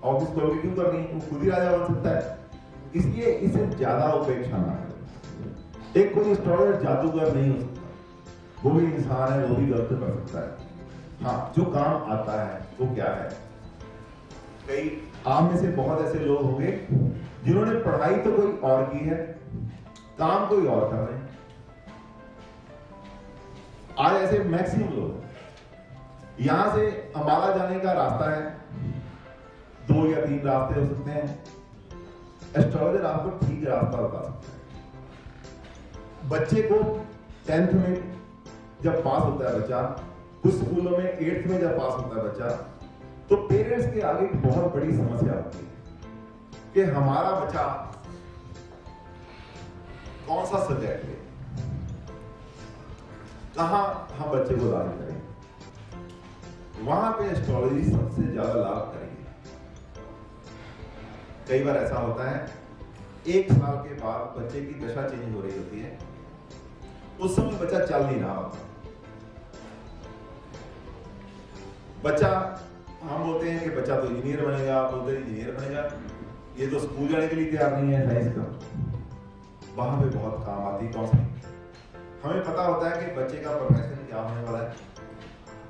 ऑफिस खोल के क्यों करनी? वो खुद ही राजा बन सकता है। इसलिए इसे ज्यादा उपेक्षा ना करें। एक कोई एस्ट्रोलॉजर जादूगर नहीं हो सकता, वो भी इंसान है, वो भी गलत कर सकता है। हाँ, जो काम आता है वो क्या है? कई आप में से बहुत ऐसे लोग होंगे जिन्होंने पढ़ाई तो कोई और की है, काम कोई और कर रहे हैं। आज ऐसे मैक्सिमम लोग, यहां से अंबाला जाने का रास्ता है, 2 या 3 रास्ते हो सकते हैं। एस्ट्रोलॉजर आपको ठीक रास्ता बता सकता है। बच्चे को 10th में जब पास होता है बच्चा, कुछ स्कूलों में 8th में जब पास होता है बच्चा, तो पेरेंट्स के आगे एक बहुत बड़ी समस्या होती है कि हमारा बच्चा कौन सा सब्जेक्ट ले, कहां हम बच्चे को दाखिल करें। वहां पे एस्ट्रोलॉजी सबसे ज्यादा लाभ करेगी। कई बार ऐसा होता है, 1 साल के बाद बच्चे की दशा चेंज हो रही होती है, उस समय बच्चा चल नहीं रहा होता। बच्चा, हम बोलते हैं कि बच्चा तो इंजीनियर बनेगा, आप बोलते हैं इंजीनियर बनेगा, ये तो स्कूल जाने के लिए तैयार नहीं है साइंस का। वहां पे बहुत काम आती है काउंसलिंग। हमें पता होता है कि बच्चे का प्रोफेशन क्या होने वाला है।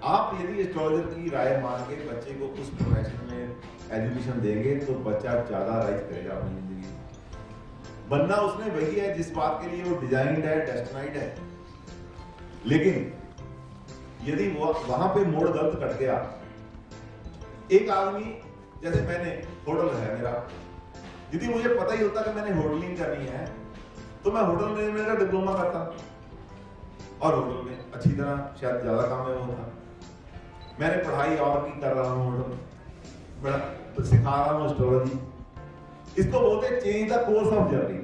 आप यदि एस्ट्रोलॉजर की राय मान के बच्चे को उस प्रोफेशन में एजुकेशन देंगे, तो बच्चा ज्यादा राइज करेगा अपनी जिंदगी में। बनना उसने वही है जिस बात के लिए वो डिजाइन्ड है, डेस्टिनाइड है। लेकिन यदि वो वहां पे मोड़ गलत कट गया, एक आदमी, जैसे मैंने होटल है मेरा, यदि मुझे पता ही होता कि मैंने होटलिंग करनी है, तो मैं होटल मैनेजमेंट का डिप्लोमा करता और होटल में अच्छी तरह शायद ज्यादा काम में होता। मैंने पढ़ाई और की कर रहा हूँ, बड़ा सिखा रहा हूँ एस्ट्रोलॉजी। इसको बोलते हैं change the course of journey.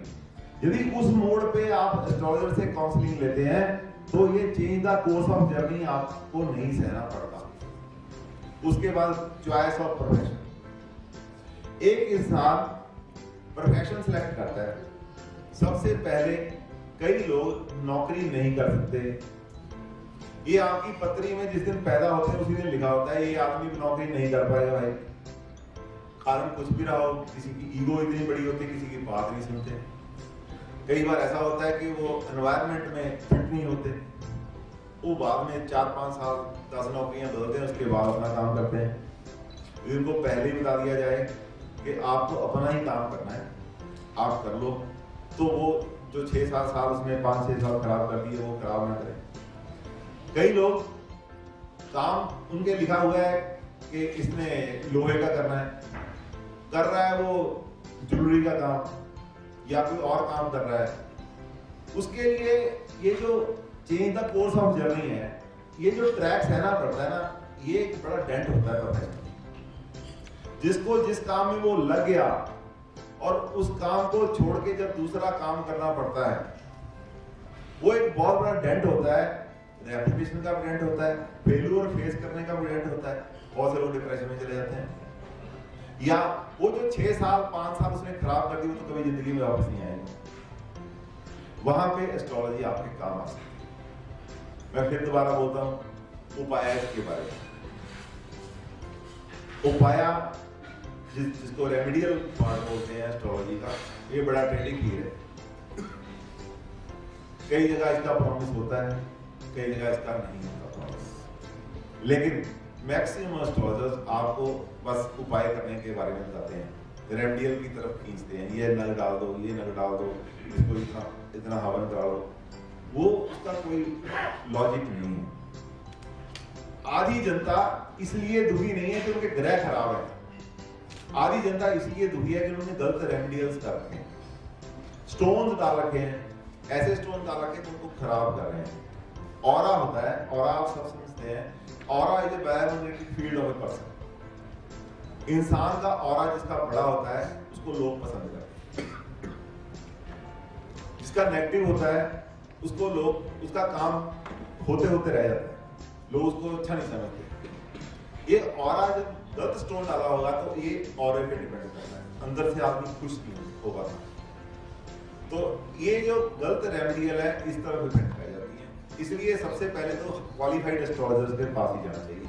यदि उस मोड पे आप एस्ट्रोलॉजर से काउंसलिंग लेते हैं तो ये change the course of journey आपको नहीं सहना पड़ता। उसके बाद चॉइस ऑफ प्रोफेशन। एक इंसान प्रोफेशन सेलेक्ट करता है, सबसे पहले कई लोग नौकरी नहीं कर सकते। ये आपकी पत्री में जिस दिन पैदा होते हैं उसी दिन लिखा होता है ये आदमी नौकरी नहीं कर पाएगा भाई। कारण कुछ भी रहा हो, किसी की ईगो इतनी बड़ी होती है, किसी की बात नहीं सुनते। कई बार ऐसा होता है कि वो एनवायरनमेंट में फिट नहीं होते, वो बाद में 4-5 साल 10 नौकरियां बदलते हैं, उसके बाद अपना काम करते हैं। इनको पहले ही बता दिया जाए कि आपको अपना ही काम करना है, आप कर लो, तो वो जो 6-7 साल उसमें 5-6 साल खराब कर दिए वो खराब ना करें। कई लोग काम उनके लिखा हुआ है कि इसने लोहे का करना है, कर रहा है वो ज्वेलरी का काम या कोई और काम कर रहा है। उसके लिए ये जो change the course of journey है, ये जो ट्रैक सहना पड़ता है ना, ये एक बड़ा डेंट होता है प्रोफेशनल। जिसको जिस काम में वो लग गया और उस काम को छोड़ के जब दूसरा काम करना पड़ता है, वो एक बहुत बड़ा डेंट होता है। रेपुटेशन का डेंट होता है, फेल्यूर फेस करने का डेंट होता है। बहुत से लोग डिप्रेशन में चले जाते हैं, या वो जो 6 साल 5 साल उसने खराब कर दी वो तो कभी जिंदगी में वापस नहीं आएगा। वहां पे एस्ट्रोलॉजी आपके काम आ सकती है। मैं फिर दोबारा बोलता हूं उपाय के बारे में। उपाय जिसको रेमेडियल पार्ट बोलते हैं एस्ट्रोलॉजी का, ये बड़ा ट्रेंडिंग ही है। कई जगह इसका प्रॉमिस होता है, कई जगह इसका नहीं होता प्रॉमिस। लेकिन मैक्सिमम एस्ट्रोलॉजर्स आपको बस उपाय करने के बारे में बताते हैं, रेमेडियल की तरफ खींचते हैं। ये नग डाल दो, ये नग डाल दो, इसको इतना हवन करा दो। वो उसका कोई लॉजिक नहीं है। आधी जनता इसलिए दुखी नहीं है कि उनके ग्रह खराब है, आधी जनता इसलिए दुखी है कि उन्होंने गलत रेमेडियल्स कर रखे हैं, स्टोन डाल रखे हैं, ऐसे स्टोन डाल रखे तो उनको खराब कर रहे हैं। ऑरा होता है, ऑरा आप सब समझते हैं। Aura is a biomagnetic field of a person. इंसान का ऑरा जिसका बड़ा होता है उसको लोग पसंद करते हैं, जिसका नेगेटिव होता है उसको लोग, उसका काम होते होते रह जाता है, लोग उसको अच्छा नहीं समझते। ये ऑरा जब गलत स्टोन डाला होगा तो ये ऑरे पे डिपेंड करता है, अंदर से आदमी खुश नहीं होगा। तो ये जो गलत रेमेडियल है इस तरफ इफेक्ट कर जाती है। इसलिए सबसे पहले तो क्वालिफाइड एस्ट्रोलॉजर्स के पास ही जाना चाहिए।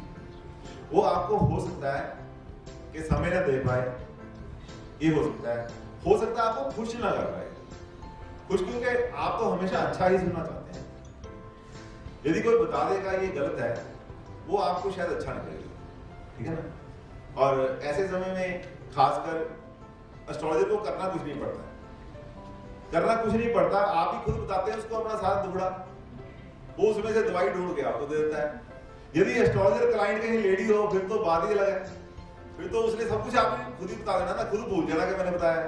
वो आपको हो सकता है कि समय न दे पाए, ये हो सकता है आपको खुश ना कर पाए। खुश क्योंकि आप तो हमेशा अच्छा ही सुनना चाहते हैं। यदि कोई बता देगा ये गलत है, वो आपको शायद अच्छा नहीं लगेगा, ठीक है ना। और ऐसे समय में खासकर एस्ट्रोलॉजर को करना कुछ नहीं पड़ता, आप ही खुद बताते हैं उसको अपना साथ दुखड़ा, वो उसमें से दवाई ढूंढ के आपको दे देता है। यदि एस्ट्रोलॉजर क्लाइंट कहीं लेडी हो फिर तो बात ही अलग है, फिर तो उसने सब कुछ आपने खुद ही बता देना ना, खुद भूल जाना कि मैंने बताया,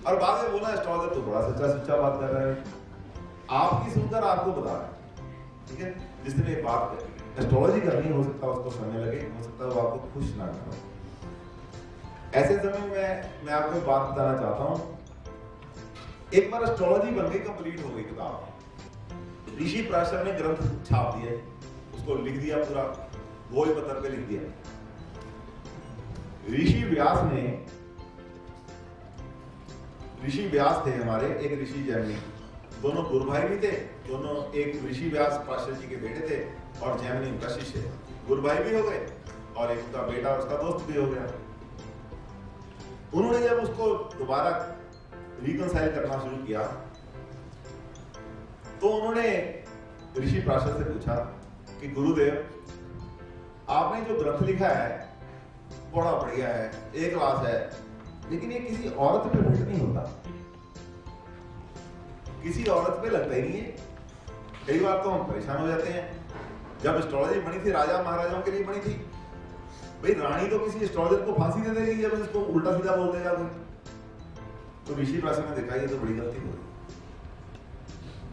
और बाद में बोला एस्ट्रोलॉजर तो बड़ा सच्चा बात कर रहा है, आपकी सुनकर आपको बता रहा है, ठीक है। जिसने बात एस्ट्रोलॉजी करनी हो सकता है उसको समय लगे, हो सकता है वो आपको खुश ना करो। ऐसे समय में मैं आपको बात बताना चाहता हूं। एक बार एस्ट्रोलॉजी बन गई, कंप्लीट हो गई किताब, ऋषि पराशर ने ग्रंथ छाप दिया, उसको लिख दिया, पूरा गोल पत्थर पे लिख दिया। ऋषि व्यास थे हमारे, एक ऋषि जैमिनी, दोनों गुरु भाई भी थे, दोनों, एक ऋषि व्यास पराशर जी के बेटे थे और जैमिनी उनका शिष्य, गुरु भाई भी हो गए और एक उनका बेटा उसका दोस्त भी हो गया। उन्होंने जब उसको दोबारा रिकंसाइल करना शुरू किया तो उन्होंने ऋषि पराशर से पूछा कि गुरुदेव, आपने जो ग्रंथ लिखा है बड़ा बढ़िया है, एक क्लास है, लेकिन ये किसी औरत पे फिट नहीं होता, किसी औरत पे लगता ही नहीं है। कई बार तो हम परेशान हो जाते हैं। जब एस्ट्रोलॉजी बनी थी राजा महाराजाओं के लिए बनी थी, भाई रानी तो किसी एस्ट्रोलॉजर को फांसी दे देगी जब उसको उल्टा सीधा बोल देगा कोई। तो ऋषि पराशर ने देखा ये तो बड़ी गलती हो गई।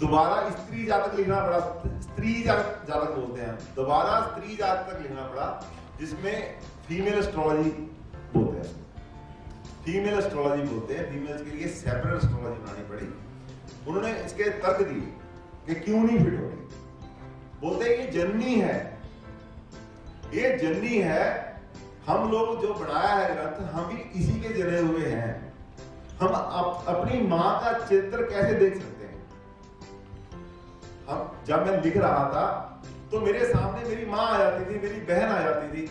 दोबारा स्त्री जातक लिखना पड़ा, स्त्री जातक बोलते हैं, दोबारा स्त्री जातक लिखना पड़ा, जिसमें फीमेल एस्ट्रोलॉजी बोलते हैं, फीमेल एस्ट्रोलॉजी बोलते हैं, फीमेल्स के लिए सेपरेट एस्ट्रोलॉजी बनानी पड़ी। उन्होंने इसके तर्क दिए कि क्यों नहीं फिट हो रही। बोलते हैं ये जननी है, ये जननी है, हम लोग जो बनाया है ग्रंथ, हम भी इसी के जने हुए हैं। हम अपनी माँ का चित्र कैसे देख सकते हैं? हम जब मैं लिख रहा था तो मेरे सामने मेरी माँ आ जाती थी, मेरी बहन आ जाती थी,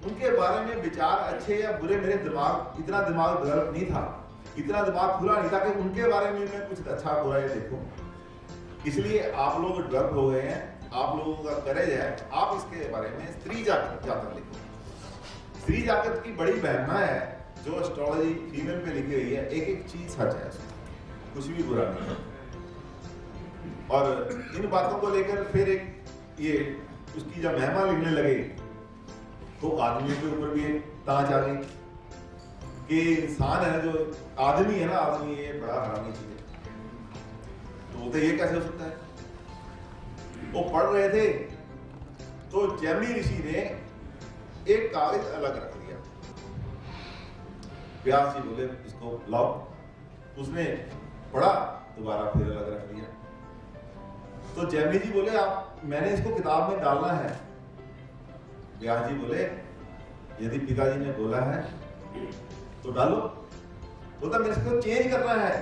उनके बारे में विचार अच्छे या बुरे, मेरे दिमाग इतना दिमाग डेवलप नहीं था, इतना दिमाग खुला नहीं था कि उनके बारे में मैं कुछ अच्छा बुरा ये देखूं। इसलिए आप लोग डेवलप हो गए हैं, आप लोगों का करेज है, आप इसके बारे में स्त्री जातक लिखो। स्त्री जातक की बड़ी महिमा है, जो एस्ट्रोलॉजी फीमेल पे लिखी गई है, एक एक चीज सच है, कुछ भी बुरा नहीं है। और इन बातों को लेकर फिर एक ये उसकी जब महिमा लिखने लगे तो आदमी के ऊपर भी एक ताज आ गई कि इंसान है, जो आदमी है ना, आदमी ये बड़ा हरामी चीज है। तो बोलते ये कैसे हो सकता है? वो पढ़ रहे थे तो जैमिनी ऋषि ने एक कागज अलग रख दिया। व्यास जी बोले इसको लाओ, उसने पढ़ा, दोबारा फिर अलग रख दिया। तो जैमिनी जी बोले आप, मैंने इसको किताब में डालना है। व्यास जी बोले यदि पिताजी ने बोला है तो डालो। बोलता मेरे इसको चेंज करना है।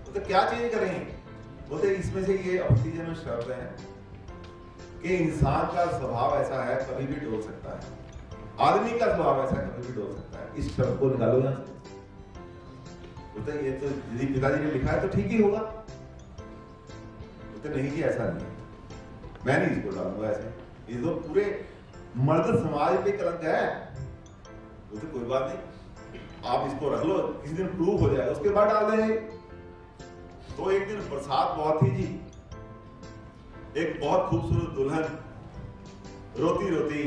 बोलते क्या चेंज करेंगे? बोलते इसमें से ये आपत्तिजनक शब्द है कि इंसान का स्वभाव ऐसा है, कभी भी डोल सकता है, आदमी का स्वभाव ऐसा कभी भी डोल सकता है, इस शब्द को निकालो यहाँ से। बोलते ये तो यदि पिताजी ने लिखा है तो ठीक ही होगा। बोलते नहीं जी ऐसा नहीं है, मैं नहीं इसको डालूंगा ऐसे, ये तो पूरे मर्द समाज पे कलंक है। बोलते कोई बात नहीं, आप इसको रख लो, किसी दिन प्रूव हो जाए उसके बाद डाल देंगे। तो एक दिन बरसात बहुत थी जी, एक बहुत खूबसूरत दुल्हन रोती रोती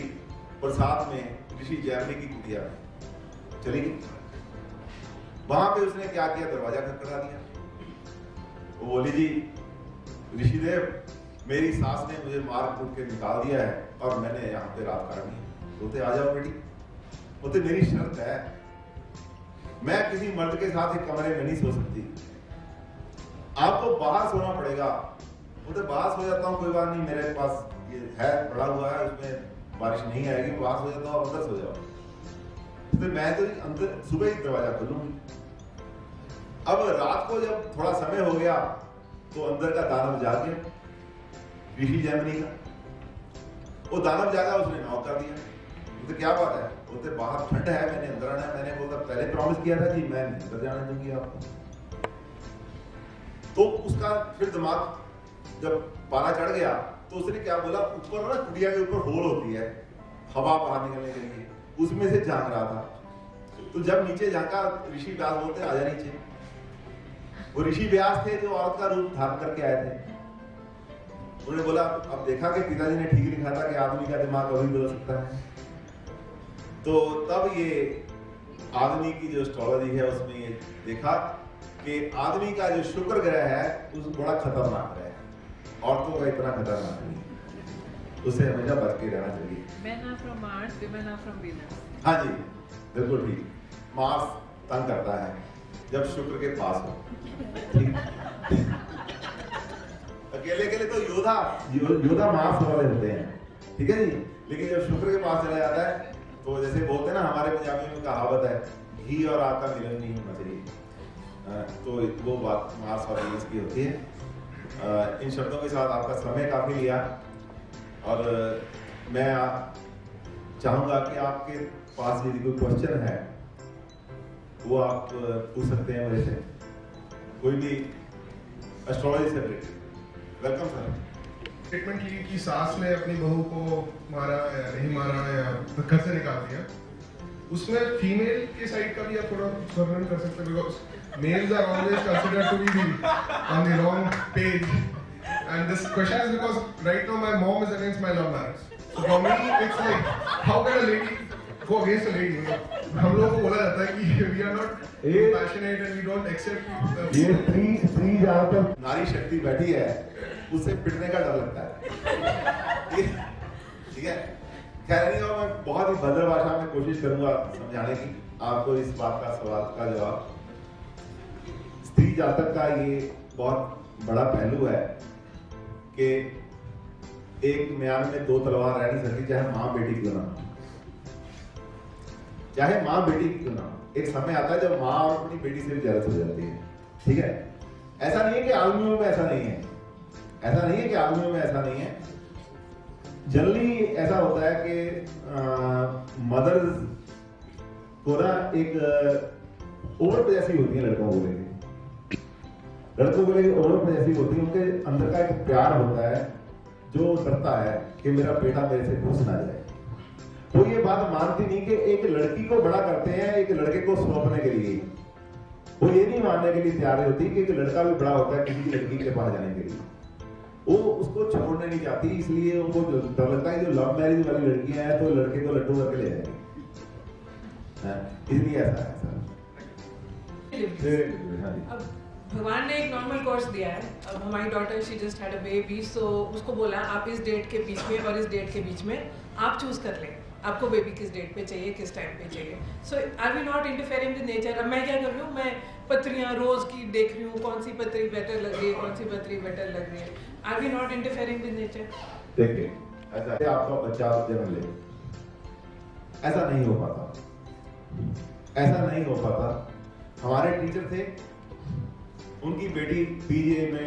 बरसात में ऋषि जैमिनी की कुटिया में चली गई। वहां पे उसने क्या किया, दरवाजा खटखटा दिया। वो बोली जी ऋषिदेव, मेरी सास ने मुझे मार कूट के निकाल दिया है और मैंने यहाँ पे रात काटनी है। बोलते आ जाओ बेटी। बोलते मेरी शर्त है, मैं किसी मर्द के साथ एक कमरे में नहीं सो सकती, आपको बाहर सोना पड़ेगा। बोलते बाहर सो जाता हूँ, कोई बात नहीं, मेरे पास ये है पड़ा हुआ है, उसमें बारिश नहीं आएगी, बाहर सो जाता हूँ, अंदर सो जाओ। तो मैं तो अंदर सुबह ही दरवाजा खोलूंगी। अब रात को जब थोड़ा समय हो गया तो अंदर का दानव जाग गया, ऋषि जैमिनी का। वो दानव जागा, उसने नॉक कर दिया। बोलते क्या बात है? बोलते बाहर ठंड है, मैंने अंदर आना है। मैंने बोलता पहले प्रॉमिस किया था जी मैं नहीं अंदर जाने दूंगी आपको। तो उसका फिर दिमाग जब पारा चढ़ गया तो उसने क्या बोला, ऊपर ना कुटिया के ऊपर होल होती है हवा बाहर निकलने के लिए, उसमें से झांक रहा था। तो जब नीचे झांका, ऋषि व्यास बोलते आजा नीचे। वो ऋषि व्यास थे जो औरत का रूप धारण करके आए थे। उन्होंने बोला अब देखा कि पिताजी ने ठीक लिखा था कि आदमी का दिमाग अभी बदल सकता है। तो तब ये आदमी की जो एस्ट्रोलॉजी है उसमें ये देखा कि आदमी का जो शुक्र ग्रह है उस बड़ा खतरनाक ग्रह है, औरतों का इतना खतरनाक नहीं, उससे हमेशा बच के रहना चाहिए। Men are from Mars, women are from Venus. हाँ जी बिल्कुल ठीक। मार्स तंग करता है जब शुक्र के पास हो, ठीक। अकेले अकेले तो योद्धा मार्स वाले होते हैं, ठीक है जी। लेकिन जब शुक्र के पास चला जाता है तो जैसे बोलते हैं ना, हमारे पंजाबी में कहावत है घी और आग का मिलन नहीं होना चाहिए। तो वो बात मार्स और वीनस की होती है। इन शब्दों के साथ आपका समय काफी लिया और मैं चाहूंगा कि आपके पास यदि कोई क्वेश्चन है वो आप पूछ सकते हैं मेरे से, कोई भी एस्ट्रोलॉजी से रिलेटेड। Welcome sir. स्टेटमेंट की कि सास ने अपनी बहू को मारा या नहीं मारा या घर से निकाल दिया, उसमें फीमेल के साइड का भी आप थोड़ा वर्णन कर सकते हैं, because males are always considered to be on the wrong page and this question is because right now my mom is against my love marriage, so for me it's like how can a lady go against the lady. हम लोगों को बोला जाता है कि we are not passionate and we don't accept ये स्त्री जहाँ पर नारी शक्ति बैठी है उससे पिटने का डर लगता है। ठीक है, खैर नहीं, मैं बहुत ही भद्र भाषा में कोशिश करूंगा समझाने की आपको इस बात का सवाल का जवाब। स्त्री जातक का ये बहुत बड़ा पहलू है कि एक म्यान में दो तलवार रह नहीं सकती, चाहे माँ बेटी क्यों ना, चाहे माँ बेटी क्यों ना। एक समय आता है जब माँ और अपनी बेटी से भी जेलस हो जाती है। ठीक है, ऐसा नहीं है कि आदमियों में ऐसा नहीं है, ऐसा नहीं है कि आदमियों में ऐसा नहीं है। जनरली ऐसा होता है कि मदर्स को ना एक ओवर पजेसिव होती है लड़कों को लेकर, लड़कों को लेकर ओवर पजेसिव होती है। उनके अंदर का एक प्यार होता है जो डरता है कि मेरा बेटा मेरे से घुस ना जाए। वो ये बात मानती नहीं कि एक लड़की को बड़ा करते हैं एक लड़के को सौंपने के लिए। वो ये नहीं मानने के लिए तैयार होती कि एक लड़का भी बड़ा होता है किसी लड़की के पास जाने के लिए, वो उसको छोड़ने नहीं चाहती। इसलिए उनको डर लगता है जो लव मैरिज वाली लड़कियां हैं तो लड़के को लड्डू करके ले जाएंगे, इसलिए ऐसा है। अब भगवान ने एक नॉर्मल कोर्स दिया है। अब हमारी daughter she just had a baby, so उसको बोला आप इस डेट के बीच में और इस डेट के बीच में आप चूज कर लें आपको बेबी किस डेट पे चाहिए, किस टाइम पे चाहिए। So are we not interfering with nature. अब मैं क्या कर रही हूँ, मैं पत्रियाँ रोज की देख रही हूँ, कौन सी पत्री बेटर लग रही है, कौन सी पत्री बेटर लग रही है। Are we not interfering with nature? देखिए, ऐसा है आपका बच्चा जन्म ले, ऐसा नहीं हो पाता, ऐसा नहीं हो पाता। हमारे टीचर थे, उनकी बेटी बीजे में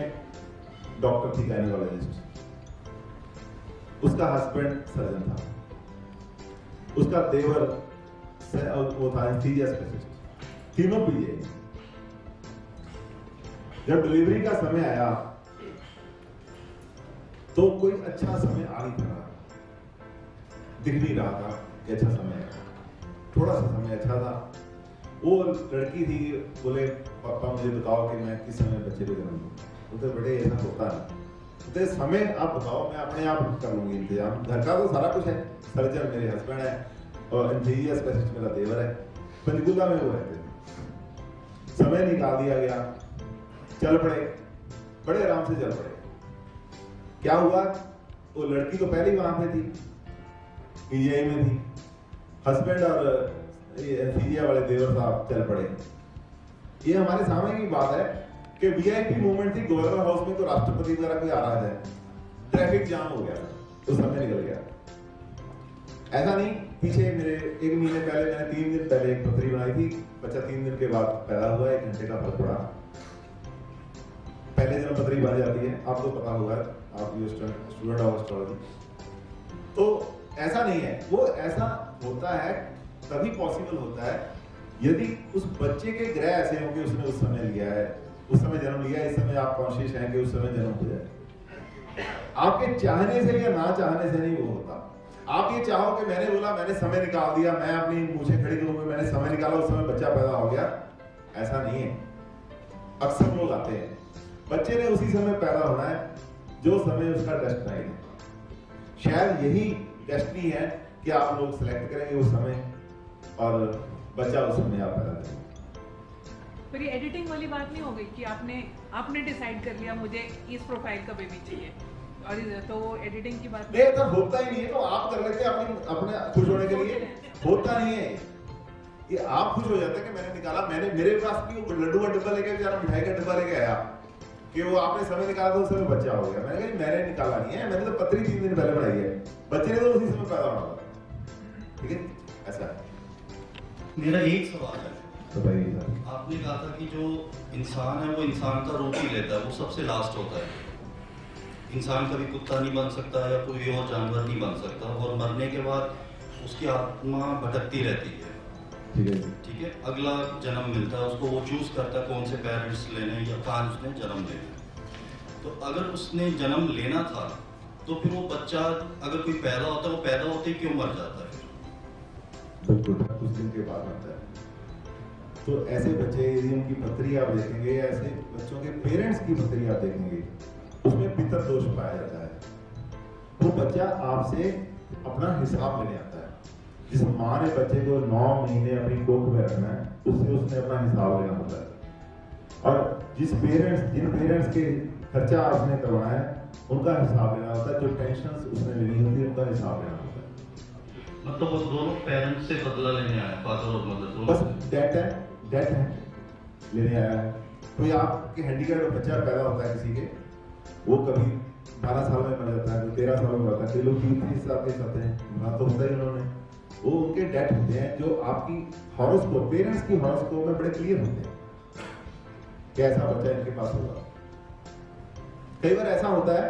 डॉक्टर थी, गायनेकोलॉजिस्ट, उसका हस्बैंड सर्जन था, उसका देवर वो था एनेस्थीसिया स्पेशलिस्ट, तीनों बीजे। जब डिलीवरी का समय आया तो कोई अच्छा समय आ नहीं था, दिख नहीं रहा था कि अच्छा समय है। थोड़ा सा समय अच्छा था। वो लड़की थी, बोले पापा मुझे बताओ कि मैं किस समय बच्चे को जन्म दूं। तो बड़े ऐसा होता है, तो समय आप बताओ, मैं अपने आप कर लूंगी इंतजाम। घर का तो सारा कुछ है, सर्जन मेरे हस्बैंड है और एनेस्थीसिया स्पेशलिस्ट मेरा देवर है, पंचकुला में वो रहते थे। समय निकाल दिया गया, चल पड़े, बड़े आराम से चल पड़े। क्या हुआ, वो लड़की तो पहले ही वहां पे थी, पीजीआई में थी, हस्बैंड और एनेस्थीसिया वाले देवर साहब चल पड़े। ये हमारे सामने की बात है कि वीआईपी मूवमेंट थी गवर्नर हाउस में, तो राष्ट्रपति वगैरह कोई आ रहा है, ट्रैफिक जाम हो गया, तो समय निकल गया। ऐसा नहीं, पीछे मेरे 1 महीने पहले मैंने 3 दिन पहले एक पत्री बनाई थी, बच्चा 3 दिन के बाद पैदा हुआ, 1 घंटे का फर्क पड़ा। पहले दिन पत्री बन जाती है, आपको पता होगा, आप ये स्टूडेंट ऑफ एस्ट्रोलॉजी। तो ऐसा नहीं है, वो ऐसा होता है तभी पॉसिबल होता है यदि उस बच्चे के ग्रह ऐसे हों कि उसने उस समय लिया है, उस समय जन्म लिया है, इस समय आप कॉन्शियस हैं कि उस समय जन्म हो जाए। आपके चाहने से या ना चाहने से नहीं वो होता। आप ये चाहो कि मैंने बोला, मैंने समय निकाल दिया, मैं अपनी मूछें खड़ी करूंगा, मैंने समय निकाला, उस समय बच्चा पैदा हो गया, ऐसा नहीं है। अक्सर लोग आते हैं, बच्चे ने उसी समय पैदा होना है जो समय उसका डेस्टिनी है। शायद यही डेस्टिनी है कि आप लोग सिलेक्ट करेंगे उस समय और बच्चा उस समय आप पैदा करेंगे। पर ये एडिटिंग वाली बात नहीं हो गई कि आपने डिसाइड कर लिया मुझे इस प्रोफाइल का बेबी चाहिए, और तो वो एडिटिंग की बात नहीं, तो होता ही नहीं है। तो आप कर लेते हैं अपने खुश होने के लिए, होता नहीं है ये। आप खुश हो जाते हैं कि मैंने निकाला, मैंने मेरे पास भी लड्डू का डिब्बा लेके बेचारा मिठाई का डिब्बा लेके आया कि वो आपने समय निकाला तो उस समय बच्चा हो गया। मैंने कहा मैंने निकाला नहीं है, मैंने तो पत्री 3 दिन पहले बनाई है, बच्चे ने तो उसी समय पैदा होना था। ठीक है, ऐसा है। मेरा एक सवाल है, तो भाई आपने कहा था कि जो इंसान है वो इंसान का रूप ही लेता है, वो सबसे लास्ट होता है। इंसान कभी कुत्ता नहीं बन सकता या कोई और जानवर नहीं बन सकता, और मरने के बाद उसकी आत्मा भटकती रहती है। ठीक है, अगला जन्म मिलता है उसको, वो चूज करता है कौन से पेरेंट्स लेने या कहाँ उसने जन्म लेना। तो अगर उसने जन्म लेना था तो फिर वो बच्चा अगर कोई पैदा होता है, वो पैदा होते ही क्यों मर जाता है? बिल्कुल, कुछ दिन के बाद आता है। तो ऐसे बच्चे यदि उनकी पत्री आप देखेंगे या ऐसे बच्चों के पेरेंट्स की पत्री आप देखेंगे, उसमें पितर दोष पाया जाता है। वो बच्चा आपसे अपना हिसाब लेने आता है। जिस माँ ने बच्चे को 9 महीने अपनी कोख में रखना है, उससे उसने अपना हिसाब लेना होता है। और जिन पेरेंट्स के खर्चा उसने करवाना है, उनका हिसाब लेना होता है। जो टेंशन उसने लेनी होती है, उनका हिसाब लेना होता है। मतलब वो दोनों पेरेंट्स से बदला लेने आए, फादर और मदर। बस डेट है लेने आया है। कोई आपके हैंडीकैप बच्चा पैदा होता है किसी के, वो कभी 12 साल में मर जाता है, कोई 13 साल में मरता है, कई लोग 30 साल के साथ हैं, मरा तो होता ही उन्होंने। वो उनके डेट होते हैं जो आपकी हॉरोस्कोप, पेरेंट्स की हॉरोस्कोप में बड़े क्लियर होते हैं कि ऐसा बच्चा इनके पास होगा। कई बार ऐसा होता है,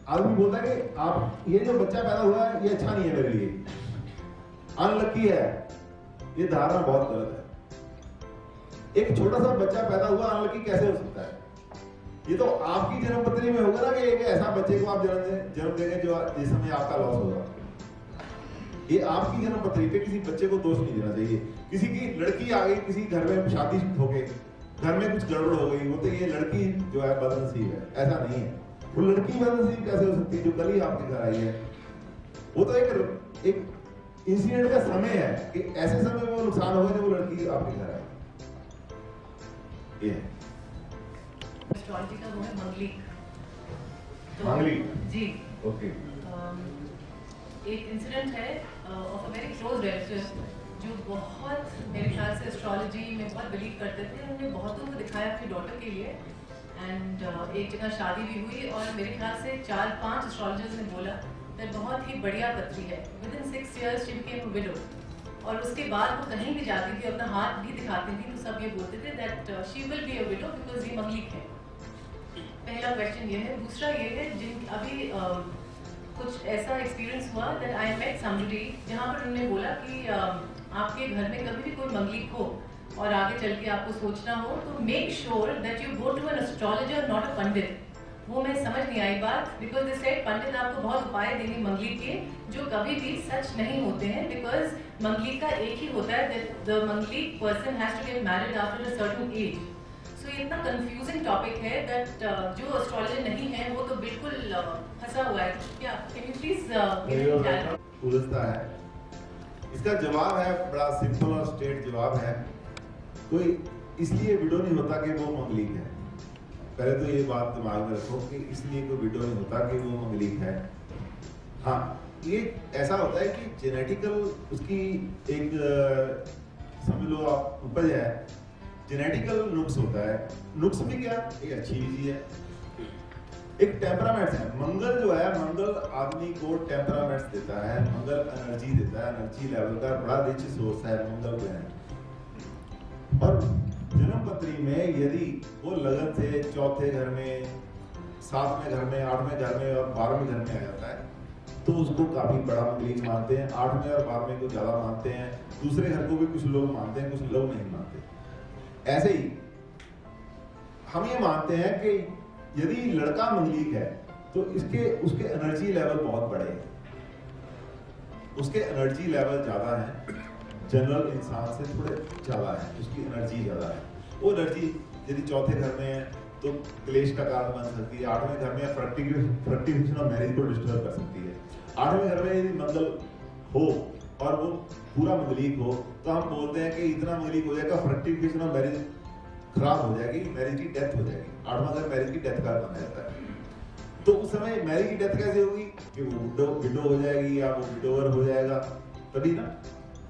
आदमी बोलता है कि आप ये जो बच्चा पैदा हुआ है ये अच्छा नहीं है मेरे लिए, अनलकी है। ये धारणा बहुत गलत है। एक छोटा सा बच्चा पैदा हुआ अनलकी कैसे हो सकता है? ये तो आपकी जन्म पत्री में होगा ना कि एक ऐसा बच्चे को आप जन्म देंगे जो जिस समय आपका लॉस होगा। ये आपकी जन्म पत्री पे किसी बच्चे को दोष नहीं देना चाहिए। किसी की लड़की आ गई, किसी घर में शादी हो गई, घर में कुछ गड़बड़ हो गई, वो तो ये लड़की जो है बदनसीब है, ऐसा नहीं है। वो लड़की बदनसीब कैसे हो सकती है जो कल ही आपके घर आई है? वो तो एक इंसिडेंट का समय है कि ऐसे समय में वो नुकसान होगा जब वो लड़की आपके घर आए। ये एस्ट्रोलॉजी का वो है मंगलिक। मंगलिक? जी। ओके। एक इंसिडेंट है of a very close relative जो बहुत मेरे ख्याल से एस्ट्रोलॉजी में बहुत बिलीव करते थे। उन्होंने बहुतों को दिखाया अपनी डॉटर के लिए एंड एक जगह शादी भी हुई और मेरे ख्याल से 4-5 एस्ट्रोलॉजर्स ने बोला दैट बहुत ही बढ़िया पत्री है। Within 6 years she became a window. और उसके बाद वो कहीं भी जाती थी, अपना हाथ भी दिखाती थी, तो सब ये बोलते थे that she will be a window because ये मंगलिक है। पहला क्वेश्चन ये है। दूसरा ये है, जिन अभी कुछ ऐसा एक्सपीरियंस हुआ दैट आई मेट समबडी जहाँ पर उन्होंने बोला कि आपके घर में कभी भी कोई मंगलिक हो और आगे चल के आपको सोचना हो तो make sure that you go to an astrologer not a pandit. वो मैं समझ नहीं आई बात, बिकॉज दे सेड पंडित आपको बहुत उपाय देंगे मंगलिक के जो कभी भी सच नहीं होते हैं। बिकॉज मंगलिक का एक ही होता है that the manglik person has to get married after a certain age. So ये इतना कंफ्यूजिंग टॉपिक है दैट जो एस्ट्रोलॉजर नहीं है वो तो बिल्कुल फंसा हुआ है। क्या कैन यू प्लीज उलझता है। इसका जवाब है बड़ा सिंपल और स्ट्रेट जवाब है। कोई इसलिए विडो नहीं होता कि वो मंगलिक है। पहले तो ये बात दिमाग में रखो कि इसलिए कोई विडो नहीं होता कि वो मंगलिक है। हाँ, ये ऐसा होता है कि जेनेटिकल उसकी एक समझ लो आप उपज है, जेनेटिकल नुक्स होता है। नुक्स भी क्या, एक अच्छी चीज है, एक टेम्परामेंट्स है। मंगल जो है, मंगल आदमी को टेम्परामेंट्स देता है, मंगल एनर्जी देता है, एनर्जी लेवल का बड़ा रिच सोर्स है मंगल प्लैनेट। और जन्म पत्री में यदि वो लगन से चौथे घर में, 7वें घर में, 8वें घर में और 12वें घर में आ जाता है तो उसको काफी बड़ा मंगलिक मानते हैं। 8वें और 12वें को ज्यादा मानते हैं। दूसरे घर को भी कुछ लोग मानते हैं, कुछ लोग नहीं मानते। ऐसे ही हम ये मानते हैं कि यदि लड़का मंगलिक है तो उसके एनर्जी लेवल बहुत बड़े हैं, उसके एनर्जी लेवल ज्यादा है, जनरल इंसान से थोड़े ज्यादा है, उसकी एनर्जी ज्यादा है। वो एनर्जी यदि चौथे घर में है तो क्लेश का कारण बन सकती है। 8वें घर में फ्रक्टिफिकेशन और मैरिज को डिस्टर्ब कर सकती है। 8वें घर में यदि मंगल हो और वो पूरा मंगलिक हो तो हम बोलते हैं कि इतना मंगलिक हो जाएगा, फ्रक्टिफिकेशन और मैरिज खराब हो जाएगी, मैरिज की डेथ हो जाएगी। 8वां घर मैरिज की डेथ का माना जाता है। तो उस समय मैरिज की डेथ कैसे होगी कि वो विडो हो जाएगी या वो विडोवर हो जाएगा, तभी ना।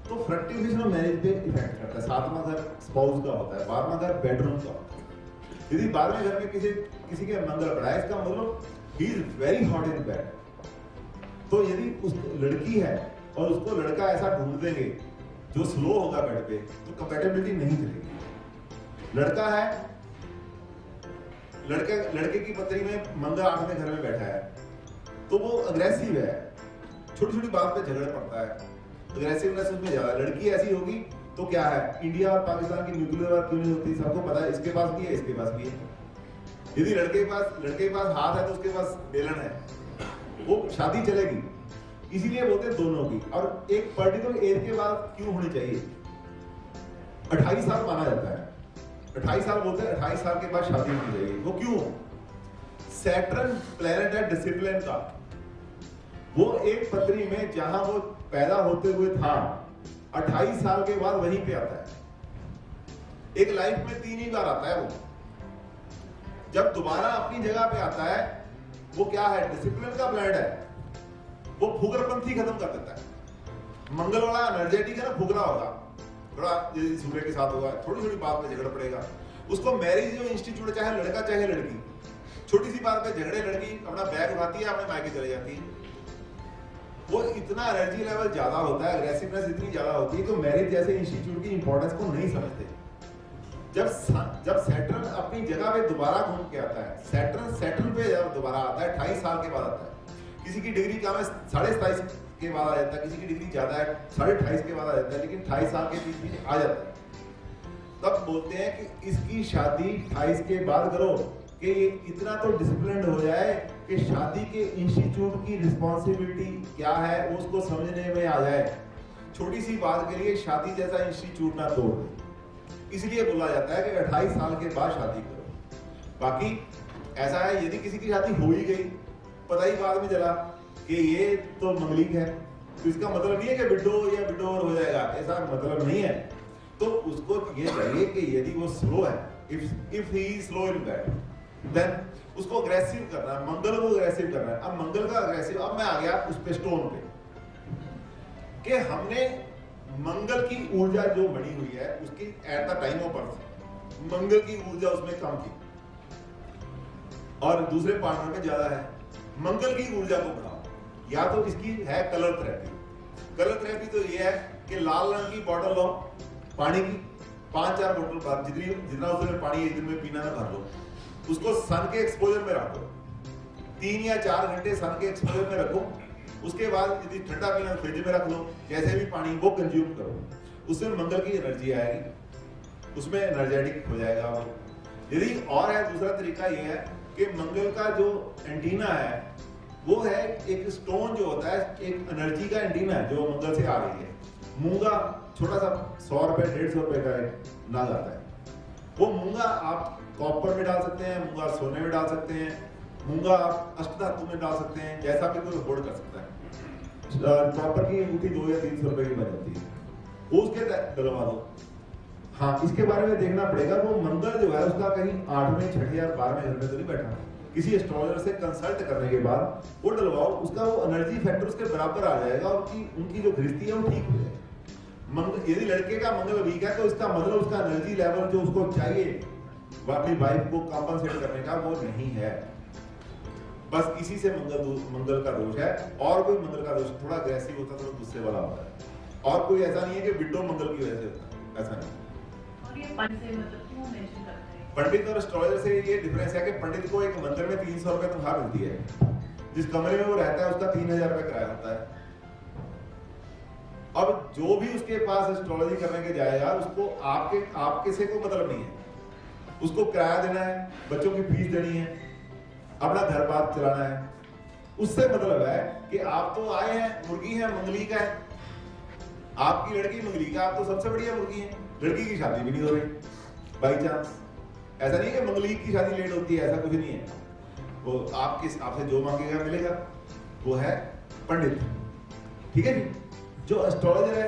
तो फ्रक्टिफिकेशन और मैरिज पे इफेक्ट करता है। 7वां घर स्पाउस का होता है, 12वां घर बेडरूम का होता है। यदि 12वें घर में किसी के मंगल पड़ा है, इसका मतलब he is very hot in bed. तो यदि उस लड़की है और उसको लड़का ऐसा ढूंढ देंगे जो स्लो होगा बेड पे, तो कंपैटिबिलिटी नहीं चलेगी। लड़का है, लड़के की पत्री में मंगल 8वें घर में बैठा है तो वो अग्रेसिव है, छोटी छोटी बात पे झगड़ पड़ता है, अग्रेसिवनेस उसमें ज्यादा। लड़की ऐसी होगी तो क्या है, इंडिया और पाकिस्तान की न्यूक्लियर वार क्यों नहीं होती, सबको पता है। इसके पास भी है, इसके पास भी है। यदि लड़के के पास हाथ है तो उसके पास बेलन है, वो शादी चलेगी। इसीलिए बोलते हैं दोनों की। और एक पर्टिकुलर एज के बाद क्यों होनी चाहिए, 28 साल माना जाता है। 28 साल बोलते हैं, 28 साल के बाद शादी होनी चाहिए। वो क्यों? सैटर्न प्लैनेट है डिसिप्लिन का। वो एक पत्री में जहां वो पैदा होते हुए था 28 साल के बाद वहीं पे आता है। एक लाइफ में 3 ही बार आता है वो। जब दोबारा अपनी जगह पे आता है, वो क्या है, डिसिप्लिन का प्लान है, वो फुगरपंथी खत्म कर देता है। मंगल वाला एनर्जेटिक है ना, फुगरा होगा, थोड़ा सूर्य के साथ होगा, थोड़ी छोटी बात में झगड़ पड़ेगा। उसको मैरिज जो इंस्टीट्यूट, चाहे लड़का चाहे लड़की, छोटी सी बात पे झगड़े, लड़की अपना बैग उठाती है, अपने मायके चले जाती है। वो इतना एनर्जी लेवल ज्यादा होता है, एग्रेसिवनेस इतनी ज्यादा होती है कि मैरिज जैसे इंस्टीट्यूट की इंपॉर्टेंस को नहीं समझते। जब सैटर्न अपनी जगह पे दोबारा घूम के आता है, सैटर्न पे जब दोबारा आता है 28 साल के बाद आता है। किसी की डिग्री कम है 27.5 के बाद आ जाता है, किसी की डिग्री ज्यादा है 28.5 के बाद आ जाता है, लेकिन 28 साल के बीच आ जाता है। तब बोलते हैं कि इसकी शादी 28 के बाद करो कि ये इतना तो डिसिप्लिन्ड हो जाए कि शादी के इंस्टीट्यूट की रिस्पॉन्सिबिलिटी क्या है वो उसको समझने में आ जाए। छोटी सी बात के लिए शादी जैसा इंस्टीट्यूट ना तोड़ दे, इसलिए बोला जाता है कि 28 साल के बाद शादी करो। बाकी ऐसा है, यदि किसी की शादी हो ही गई, पता ही बाद में चला कि ये तो मंगलिक है, तो इसका मतलब नहीं है कि विडो या विडोवर हो जाएगा, ऐसा मतलब नहीं है। तो उसको ये चाहिए कि यदि वो स्लो है, if he is slow in that, then उसको अग्रेसिव करना है, मंगल को अग्रेसिव करना है। अब मंगल का अग्रेसिव, अब मैं आ गया उस पे स्टोन पे कि हमने मंगल की ऊर्जा जो बनी हुई है उसकी at the time of birth Mangal की ऊर्जा उसमें कम थी और दूसरे पार्टनर में ज्यादा है। मंगल की ऊर्जा को बढ़ाओ, या तो इसकी है कलर थेरेपी। कलर थेरेपी तो ये है कि लाल रंग की बॉटल लो पानी की, 5-4 बोतल जितना उसमें पानी एक दिन में पीना है भर लो, उसको सन के एक्सपोजर में रखो, 3 या 4 घंटे सन के एक्सपोजर में रखो। उसके बाद यदि ठंडा पीना फ्रिज में रख लो, जैसे भी पानी वो कंज्यूम करो, उससे मंगल की एनर्जी आएगी, उसमें एनर्जेटिक हो जाएगा वो। यदि और है दूसरा तरीका ये है कि मंगल का जो एंटीना है वो है एक स्टोन जो होता है, एक एनर्जी का एंटीना है जो मंगल से आ रही है। मूंगा छोटा सा 100 रुपए 150 रुपए का एक नाग आता है, वो मूंगा आप कॉपर में डाल सकते हैं, मूंगा सोने में डाल सकते हैं, मूंगा आप अष्टधातु में डाल सकते हैं, जैसा भी कोई अफोर्ड कर सकता है। कॉपर की अंगूठी 2 या 300 रुपए की बन जाती है, वो उसके डलवा दो। हाँ, इसके बारे में देखना पड़ेगा, वो मंगल जो है उसका कहीं 8वें 6वें या 12वें घर में तो नहीं बैठा, किसी एस्ट्रोलॉजर से कंसल्ट करने के बाद वो डलवाओ, उसका वो एनर्जी फैक्टर उसके बराबर आ जाएगा और उनकी जो गृहस्थी है वो ठीक हो जाएगी। यदि लड़के का मंगल वीक है तो इसका मतलब उसका एनर्जी लेवल जो उसको चाहिए वो अपनी वाइफ को कॉम्पनसेट करने का वो नहीं है। बस इसी से मंगल का दोष है, और कोई मंगल का दोष थोड़ा अग्रेसिव होता है, थोड़ा गुस्से वाला होता है, और कोई ऐसा नहीं है कि विडो मंगल की वजह से होता है, ऐसा नहीं। और ये पंडित से मतलब क्यों मेंशन करते हैं? पंडित और एस्ट्रोलॉजर से ये डिफरेंस है कि पंडित को एक मंदिर में 300 रुपए तनख्वाह मिलती है, जिस कमरे में वो रहता है उसका 3000 रुपए किराया होता है। अब जो भी उसके पास एस्ट्रोलॉजी करने के जाएगा उसको आपके से कोई मतलब नहीं है, उसको किराया देना है, बच्चों की फीस देनी है, अपना घर बार चलाना है। उससे मतलब है कि आप तो आए हैं, मुर्गी है, मंगली का है, आपकी लड़की मंगली का, आप तो सबसे बढ़िया मुर्गी है, लड़की की शादी भी नहीं हो रही बाई चांस। ऐसा नहीं है कि मंगली की शादी लेट होती है, ऐसा कुछ नहीं है, वो आपसे जो मांगेगा मिलेगा, वो है पंडित। ठीक है जी। जो एस्ट्रोलॉजर है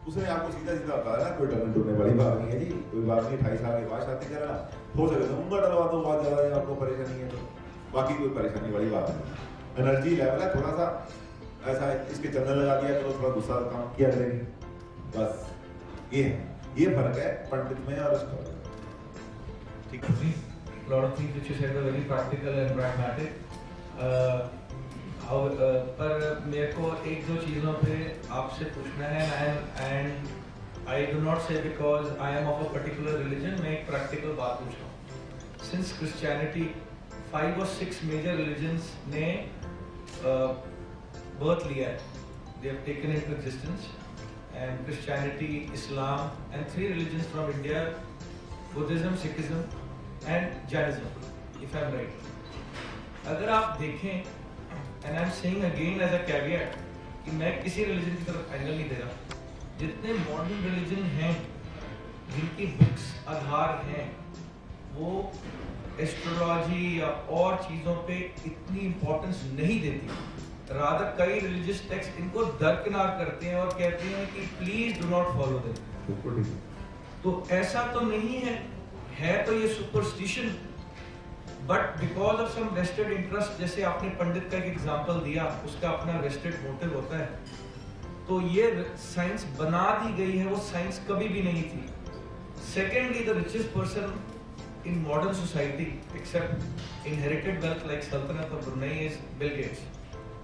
उसने आपको सीधा सीधा बताया ना, कोई डरने डरने वाली बात नहीं है जी, कोई बात नहीं, 28 साल के बाद शादी करना हो सके तो उंगल डलवा दो, बहुत ज्यादा आपको परेशानी है तो, बाकी कोई परेशानी वाली बात नहीं। एनर्जी लेवल है थोड़ा सा ऐसा है, इसके चंदन लगा दिया करो, थोड़ा गुस्सा काम किया करेगी, बस ये फर्क है पंडित में और एस्ट्रोलॉजर। ठीक है। lot of things which you said were very practical and pragmatic. पर मेरे को एक दो चीज़ों पे आपसे पूछना है, and I do not say because I am of a particular religion, मैं एक practical बात पूछ रहा हूँ। Since Christianity, 5 or 6 major religions ने birth लिया है, they have taken into existence, and Christianity, Islam, and 3 religions from India, Buddhism, Sikhism, and Jainism, if I am right. अगर आप देखें, and I am saying again as a caveat, कि मैं किसी religion की तरफ एंगल नहीं दे रहा, जितने modern religion हैं, जिनकी books आधार हैं, वो एस्ट्रोलॉजी या और चीज़ों पे इतनी इम्पोर्टेंस नहीं देती, रादर कई रिलीजियस टेक्स्ट इनको दरकिनार करते हैं और कहते हैं कि please do not follow them. तो ऐसा तो नहीं है तो ये superstition, but because of some vested interest, जैसे आपने पंडित का एक एग्जांपल दिया, उसका अपना वेस्टेड मोटिव होता है, तो ये साइंस बना दी गई है, वो साइंस कभी भी नहीं थी। Secondly, the richest person in modern society, except inherited wealth like Sultanate of Brunei, is Bill Gates,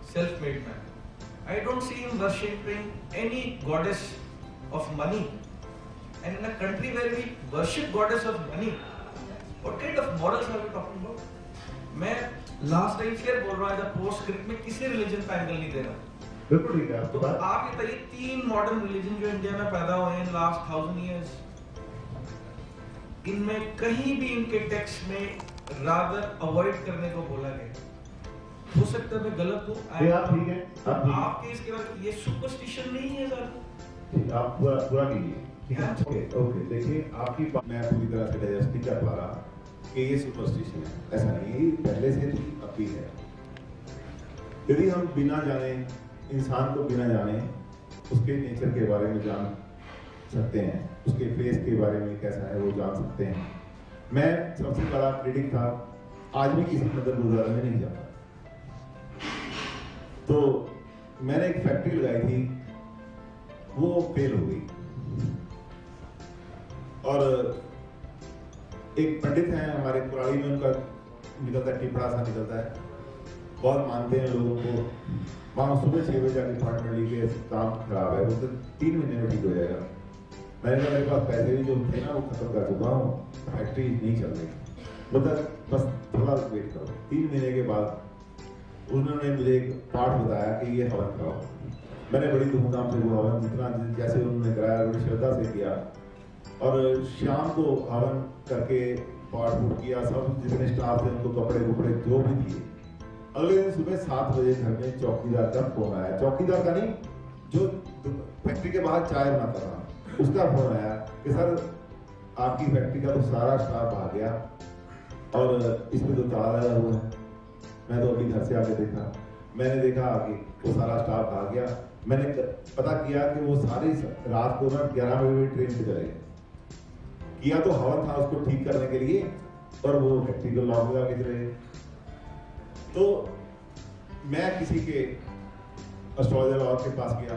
self-made man. I don't see him worshipping any goddess of money. And in a country where we worship goddess of money, what kind of morals are we talking about? मैं last time फिर बोल रहा हूँ, PostScript में किसी religion का angle नहीं दे रहा। बिल्कुल ठीक है। तो आप ये बताइए, 3 मॉडर्न रिलीजन जो इंडिया में पैदा हुए हैं लास्ट 1000 years, इनमें कहीं भी इनके टेक्स्ट में रादर अवॉइड करने को बोला गया। हो सकता है मैं गलत हूँ, ठीक है, आपके इसके बाद ये सुपरस्टिशन नहीं है सर। आप पूरा कीजिए, ठीक है? ओके, देखिए आपकी बात मैं पूरी तरह से डाइजेस्ट नहीं कर पा रहा कि ये सुपरस्टिशन है, ऐसा नहीं है, पहले से थी, अब भी है। यदि हम बिना जाने, इंसान को बिना जाने उसके नेचर के बारे में जान सकते हैं, उसके फेस के बारे में कैसा है वो जान सकते हैं। मैं सबसे बड़ा क्रिटिक था, आज भी किसी नजर में नहीं जाता। तो मैंने एक फैक्ट्री लगाई थी, वो फेल हो गई, और एक पंडित हैं हमारे कुराली में, उनका निकलता है, टिपड़ा सा निकलता है, बहुत मानते हैं लोगों को। वहाँ सुबह 6 बजे जाके अपॉइंटमेंट ली कि काम खराब है, वो तो 3 महीने में ठीक हो जाएगा। मैंने कहा मेरे पास पैसे भी जो थे ना वो खत्म कर चुका हूँ, फैक्ट्री नहीं चल रही, मतलब बस थोड़ा वेट करो। 3 महीने के बाद उन्होंने मुझे एक पाठ बताया कि ये हवन कराओ। मैंने बड़ी धूमधाम से वो हवन, जितना जैसे उन्होंने कराया बड़ी श्रद्धा से किया, और शाम को हवन करके पाठ फूट किया, सब जितने स्टाफ थे उनको कपड़े कुपड़े जो भी दिए। अगले दिन सुबह 7 बजे घर में चौकीदार का फोन आया, चौकीदार का नहीं, जो फैक्ट्री के बाहर चाय बनाता था उसका फोन आया कि सर आपकी फैक्ट्री का तो सारा स्टाफ आ गया और इसमें तो ताला लगा हुआ है। मैं तो अभी घर से आके देखा, मैंने देखा आगे वो सारा स्टाफ आ गया। मैंने पता किया कि वो सारी रात को ना 11 बजे ट्रेन पे चले किया, तो हवन था उसको ठीक करने के लिए, और वो फैक्ट्री को लॉक लगा के चले। तो मैं किसी के एस्ट्रोलॉजर और के पास गया,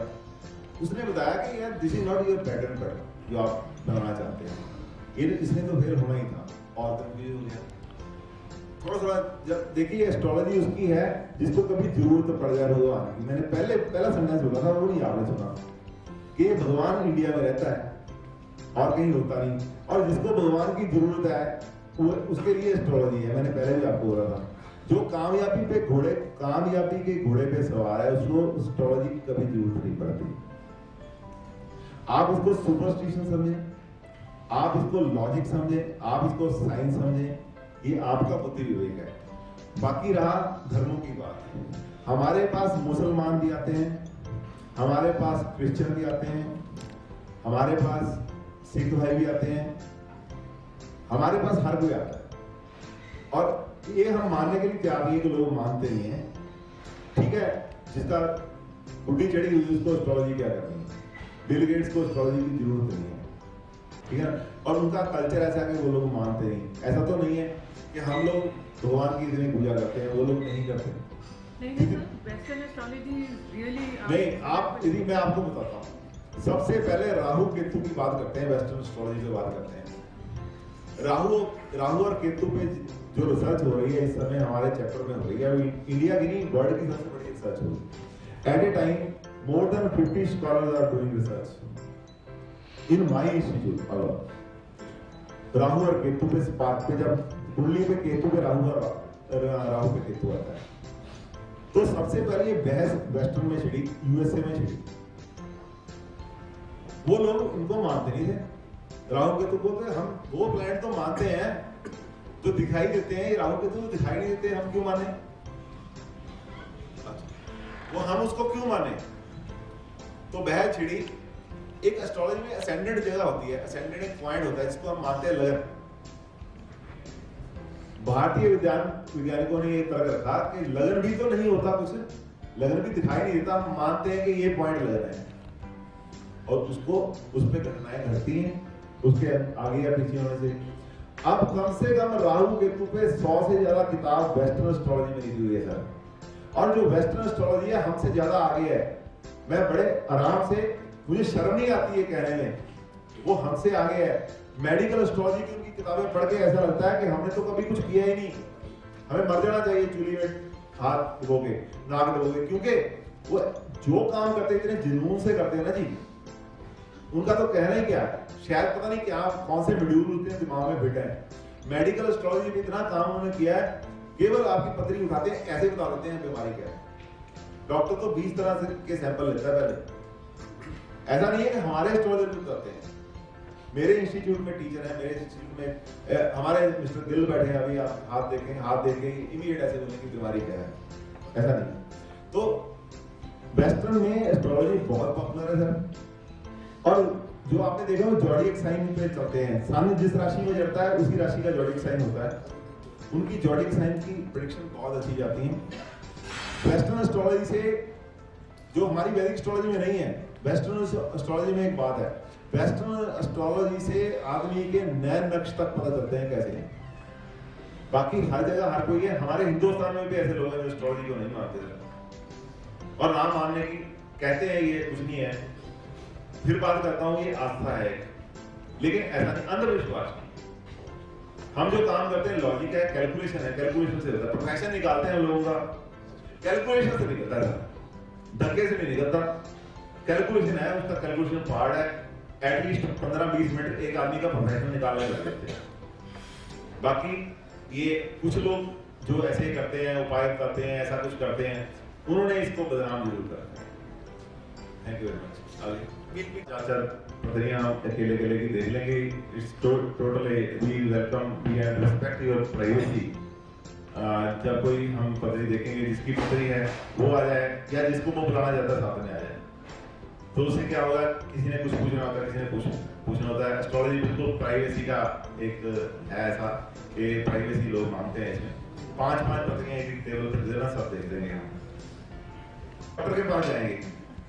उसने बताया कि यार this is not your pattern cut जो आप बनाना चाहते हैं, ये इसने तो फेल होना ही था, और कंफ्यूज हो गया। थोड़ा जब देखिए एस्ट्रोलॉजी उसकी है जिसको कभी जरूरत पड़ जाए भगवान की। मैंने पहला सेंटेंस बोला था, वो नहीं आपने सुना, कि भगवान इंडिया में रहता है और कहीं होता नहीं, और जिसको भगवान की जरूरत है वो उसके लिए एस्ट्रोलॉजी है। मैंने पहले भी आपको बोला था, जो कामयाबी के घोड़े पे सवार है उसको एस्ट्रोलॉजी की कभी जरूरत नहीं पड़ती। आप इसको सुपरस्टिशन समझें, आप इसको लॉजिक समझें, आप इसको साइंस समझें, ये आपका बुद्धि विवेक है। बाकी रहा धर्मों की बात, हमारे पास मुसलमान भी आते हैं, हमारे पास क्रिश्चियन भी आते हैं, हमारे पास सिख भाई भी आते हैं, हमारे पास हर कोई आता है, और ये हम मानने के लिए तैयार नहीं है कि लोग मानते नहीं है। ठीक है, जिसका बुद्धि चढ़ी हुई उसको एस्ट्रोलॉजी क्या करनी है, बिल गेट्स को एस्ट्रोलॉजी की जरूरत नहीं है, ठीक है। और उनका कल्चर ऐसा है कि वो लोग मानते नहीं। ऐसा तो नहीं है कि हम लोग भगवान की इतनी पूजा करते हैं, वो लोग नहीं करते। नहीं, आप यदि मैं आपको बताता हूँ, सबसे पहले राहु केतु की बात करते हैं, वेस्टर्न एस्ट्रोलॉजी की बात करते हैं। राहु और केतु पे जो रिसर्च हो रही है इस समय हमारे चैप्टर में हो रही है, इंडिया की नहीं वर्ल्ड की सबसे बड़ी रिसर्च हो रही है। At a time more than 50 scholars are doing research in my institute alone। Rahu और केतु पे स्पार्क पे, जब कुंडली पे केतु पे राहु पे केतु आता है, तो सबसे पहले ये बहस वेस्टर्न में छिड़ी, यूएसए में छिड़ी। वो लोग इनको मानते नहीं थे, राहु केतु को हम वो प्लैनेट तो मानते हैं जो दिखाई देते हैं, ये राहु केतु तो दिखाई नहीं देते, हम क्यों माने? वो हम उसको क्यों माने? तो बहस छिड़ी। एक एस्ट्रोलॉजी में असेंडेंट जगह होती है, असेंडेंट एक पॉइंट होता है जिसको हम मानते हैं लगन। भारतीय वैज्ञानिकों ने ये तर्क रखा कि लगन भी तो नहीं होता कुछ, लगन भी दिखाई नहीं देता, हम मानते हैं कि ये पॉइंट लगन है और उसको उस पर घटनाएं घटती हैं उसके आगे या पीछे होने से। अब कम से कम राहु केतु पे 100 से ज्यादा किताब वेस्टर्न एस्ट्रोलॉजी में लिखी हुई है सर, और जो वेस्टर्न एस्ट्रोलॉजी है हमसे ज्यादा आगे है। मैं बड़े आराम से, मुझे शर्म नहीं आती है कहने में, वो हमसे आगे है। मेडिकल एस्ट्रोलॉजी की उनकी किताबें पढ़ के ऐसा लगता है कि हमने तो कभी कुछ किया ही नहीं, हमें मर जाना चाहिए चूल्ही में हाथ डुबोगे, नाक डुबोगे, क्योंकि वो जो काम करते इतने जुनून से करते हैं ना जी, उनका तो कहना ही क्या है, शायद पता नहीं क्या कौन से मॉड्यूल उनके दिमाग में फिट है। मेडिकल एस्ट्रोलॉजी में इतना काम उन्होंने किया है, केवल आपकी पथरी उठाते हैं, ऐसे बता देते हैं बीमारी क्या है। डॉक्टर तो 20 तरह से के सैंपल लेता है पहले। ऐसा नहीं है कि हमारे एस्ट्रोलॉजर भी करते हैं। मेरे इंस्टीट्यूट में टीचर है, मेरे इंस्टीट्यूट में हमारे मिस्टर गिल बैठे हैं, अभी आप हाथ देखें, हाथ देख के इमीडिएट ऐसे बोलने की बीमारी क्या है, ऐसा नहीं। तो वेस्टर्न में एस्ट्रोलॉजी बहुत पॉपुलर है सर। और जो आपने देखा वो जॉडियक साइन पे चलते हैं, सन जिस राशि में जड़ता है उसी राशि का जॉडियक साइन होता है। उनकी जॉडियक साइन की प्रेडिक्शन बहुत अच्छी जाती है। वेस्टर्न एस्ट्रोलॉजी से, जो हमारी वैदिक एस्ट्रोलॉजी में नहीं है, वेस्टर्न एस्ट्रोलॉजी में एक बात है, वेस्टर्न एस्ट्रोलॉजी से आदमी के नए नक्श तक पता चलते हैं कैसे हैं। बाकी हर जगह हर कोई है, हमारे हिंदुस्तान में भी ऐसे लोग हैं जो एस्ट्रोलॉजी को नहीं मानते और नाम मानने की कहते हैं ये कुछ नहीं है। फिर बात करता हूं, ये आस्था है, लेकिन ऐसा नहीं, अंधविश्वास नहीं। हम जो काम करते हैं लॉजिक है, कैलकुलेशन है, कैलकुलेशन से होता है। प्रोफेशन निकालते हैं लोगों का, कैलकुलेशन से निकलता है, धक्के से नहीं निकलता। कैलकुलेशन है, उसका कैलकुलेशन पार्ट है। एटलीस्ट 15-20 मिनट एक आदमी का प्रोफेशन निकालने लग जाते हैं। बाकी ये कुछ लोग जो ऐसे करते हैं, उपाय करते हैं, ऐसा कुछ करते हैं, उन्होंने इसको बदनाम जरूर कर दिया। Thank you very much. आगे चार पत्रियां अकेले अकेले की देख लेंगे। It's totally we welcome, we and respect your privacy. जब कोई हम पत्री देखेंगे, जिसकी पत्री है वो आ जाए, या जिसको वो बुलाना चाहता है साथ में आ जाए, तो उससे क्या होगा, किसी ने कुछ पूछना होता है, किसी ने पूछना होता है। एस्ट्रोलॉजी बिल्कुल प्राइवेसी का एक है ऐसा कि प्राइवेसी लोग मानते हैं। इसमें 5-5 पत्रियां एक टेबल पर देना, सब देख देंगे। डॉक्टर के पास जाएंगे,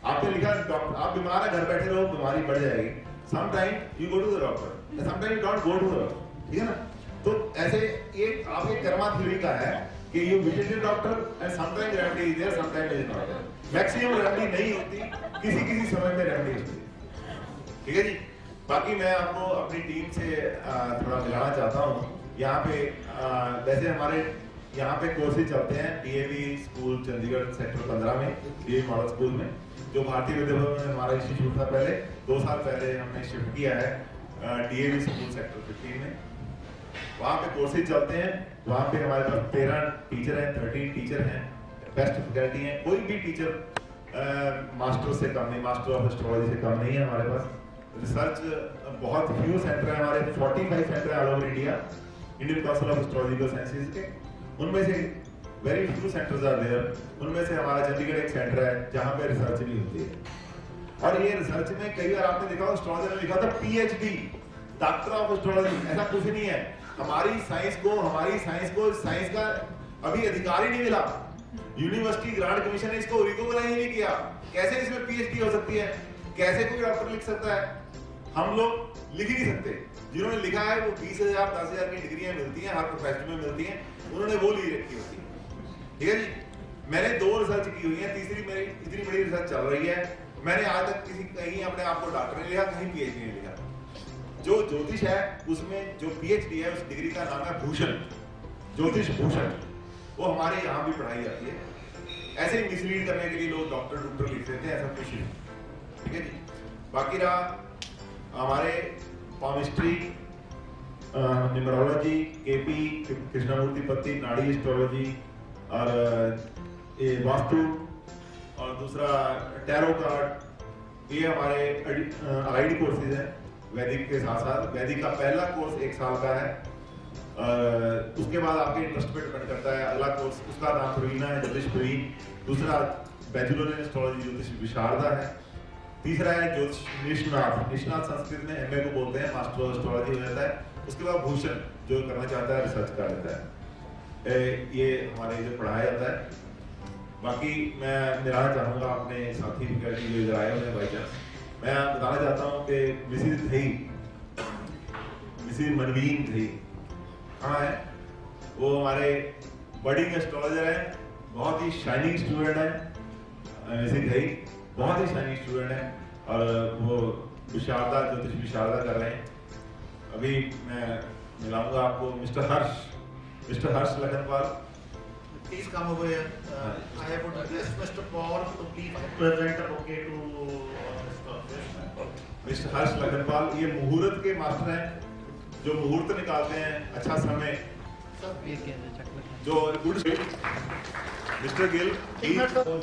आपने लिखा डॉक्टर आप बीमार है, घर बैठे रहो, बीमारी बढ़ जाएगी। Some time you go to the doctor, some time you don't go to the doctor, ठीक है ना। तो ऐसे एक आपके कर्मा थ्योरी का है कि you visit the doctor and some time remedy is there, some time is not there. Maximum remedy नहीं होती, किसी समय में रेमेडी होती है, ठीक है जी। बाकी मैं आपको अपनी टीम से थोड़ा मिलाना चाहता हूँ। यहाँ पे वैसे हमारे यहाँ पे कोर्सेज चलते हैं डीएवी स्कूल चंडीगढ़ सेक्टर 15 में, डीएवी मॉडल स्कूल में, जो भारतीय विद्या भवन में हमारा इंस्टीट्यूट था पहले। 2 साल पहले हमने शिफ्ट किया है डीएवी स्कूल सेक्टर 15 में। वहाँ पे कोर्सेज चलते हैं। वहाँ पे हमारे पास 13 टीचर हैं, 13 टीचर हैं, बेस्ट फैकल्टी हैं। कोई भी टीचर मास्टर से कम नहीं, मास्टर ऑफ एस्ट्रोलॉजी से कम नहीं है हमारे पास। रिसर्च बहुत फ्यू सेंटर है हमारे, 45 सेंटर है all over India, Indian council of astrological sciences के। उनमें से very few centres are there. उनमें से हमारा चंडीगढ़ एक सेंटर है जहाँ पे रिसर्च भी होती है। और ये रिसर्च में कई बार आपने देखा एस्ट्रोलॉजर ने लिखा था पीएचडी, डॉक्टर ऑफ एस्ट्रोलॉजी। ऐसा कुछ नहीं है। हमारी साइंस को साइंस का अभी अधिकार ही नहीं मिला। यूनिवर्सिटी ग्रांट कमीशन ने इसको रिकॉग्नाइज नहीं किया। कैसे इसमें पीएचडी हो सकती है? कैसे कोई डॉक्टर लिख सकता है? हम लोग लिख ही नहीं सकते। जिन्होंने लिखा है वो 20,000 10,000 की डिग्रियां मिलती हैं, हर प्रोफेशन में मिलती हैं, उन्होंने वो ली रखी होती है, ठीक है जी। मैंने 2 रिसर्च की हुई है, तीसरी मेरी इतनी बड़ी रिसर्च चल रही है। मैंने आज तक कहीं अपने आप को डॉक्टर नहीं लिखा, कहीं पीएचडी नहीं लिखा। जो ज्योतिष है उसमें जो पीएचडी है, उस डिग्री का नाम है भूषण, ज्योतिष भूषण। वो हमारे यहाँ भी पढ़ाई जाती है। ऐसे ही मिसलीड करने के लिए लोग डॉक्टर लिख देते हैं, ऐसा कुछ नहीं, ठीक है जी। बाकी रहा हमारे पामिस्ट्री, न्यूमरोलॉजी, केपी कृष्णमूर्ति पत्ती, नाड़ी एस्ट्रोलॉजी और ये वास्तु, और दूसरा टैरो कार्ड, ये हमारे आईडी कोर्सेज हैं वैदिक के साथ साथ। वैदिक का पहला कोर्स 1 साल का है, उसके बाद आपके इंटरेस्ट पे डिपेंड करता है। अगला कोर्स उसका नाम प्रवीणा है, ज्योतिष प्रवीण। दूसरा बैचलर इन एस्ट्रोलॉजी ज्योतिष विशारदा है। तीसरा है ज्योतिष निष्णात, निष्णात संस्कृत में एमए को बोलते हैं, मास्टर ऑफ एस्ट्रोलॉजी हो जाता है। उसके बाद भूषण, जो करना चाहता है रिसर्च कर लेता है। ये हमारे जो पढ़ाया जाता है। बाकी मैं मिलाना चाहूँगा अपने साथी फैकल्टी जो इधर आए हुए हैं बाई चांस। मैं बताना चाहता हूँ कि मिसिज मनवीन थी कहाँ है? वो हमारे बडिंग एस्ट्रोलॉजर है, बहुत ही शाइनिंग स्टूडेंट है। मिसिज थी बहुत ही शाइनिंग स्टूडेंट है और वो विशारदा ज्योतिष विशारदा कर रहे हैं। अभी मैं मिलाऊंगा आपको mister Harsh Lakhanpal. Please come over here. I would request Mr. Paul to please present a bouquet to mister Harsh Lakhanpal ये मुहूर्त के मास्टर हैं, जो मुहूर्त निकालते हैं, अच्छा समय जो गुड। मिस्टर गिल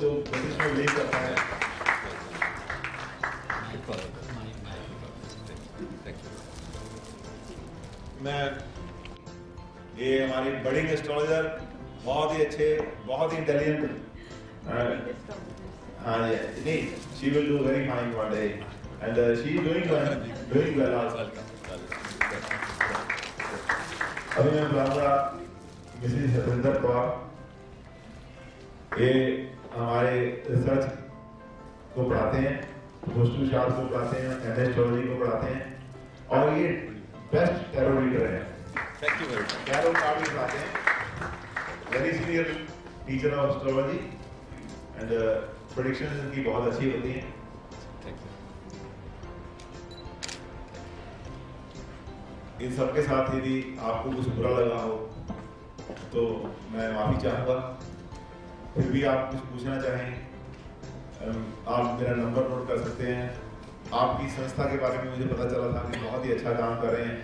जो बिजनेस में लीड करता है। मैं ये हमारी बडिंग एस्ट्रोलॉजर बहुत ही अच्छे, बहुत ही इंटेलिजेंट। हाँ जी, नहीं, she will do very fine one day and she is doing well also. अभी मैं बुलाऊंगा मिसेस सतेंद्र कौर। ये हमारे रिसर्च को पढ़ाते हैं, पोस्ट शास्त्र को पढ़ाते हैं, एस्ट्रोलॉजी को पढ़ाते हैं और ये बेस्ट टैरो रीडर है। Thank you very much. Tarot card भी पढ़ाते हैं। Very senior teacher of astrology and predictions इनकी बहुत अच्छी होती हैं। इन सबके साथ यदि आपको कुछ बुरा लगा हो तो मैं माफी चाहूँगा। फिर भी आप कुछ पूछना चाहें आप मेरा नंबर नोट कर सकते हैं। आपकी संस्था के बारे में मुझे पता चला था कि बहुत ही अच्छा काम कर रहे हैं।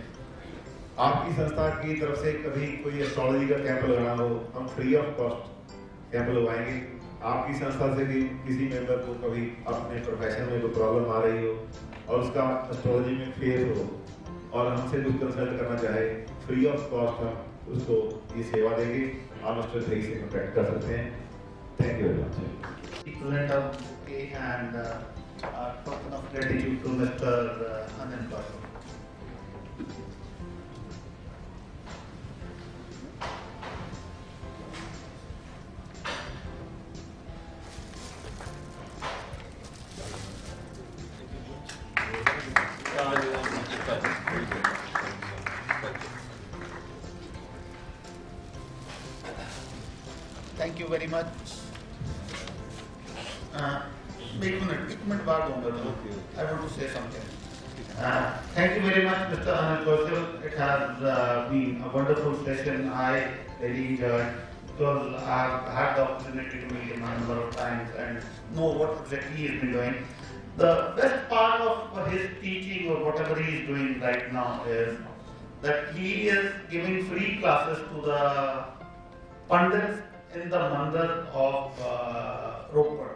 आपकी संस्था की तरफ से कभी कोई एस्ट्रोलॉजी का कैंप लगाना हो, हम फ्री ऑफ कॉस्ट कैंप लगवाएंगे। आपकी संस्था से भी किसी मेंबर को कभी अपने प्रोफेशन में कोई प्रॉब्लम आ रही हो और उसका एस्ट्रोलॉजी में फेल हो और हमसे कुछ कंसल्ट करना चाहे, फ्री ऑफ कॉस्ट हम उसको ये सेवा देंगे। आप मिस्टर थ्री से कॉन्टैक्ट कर सकते हैं। Thank you very much. present a bouquet and a token of gratitude to Mr. Anand Basu. Thank you very much. एक मिनट बाद दूंगा तो I want to say something. Thank you very much, Mr. Anand Kaushal. It has been a wonderful session. I really enjoyed because I've had the opportunity to meet him a number of times and know what exactly he has been doing. The best part of his teaching or whatever he is doing right now is that he is giving free classes to the pundits in the mandir of Ropar.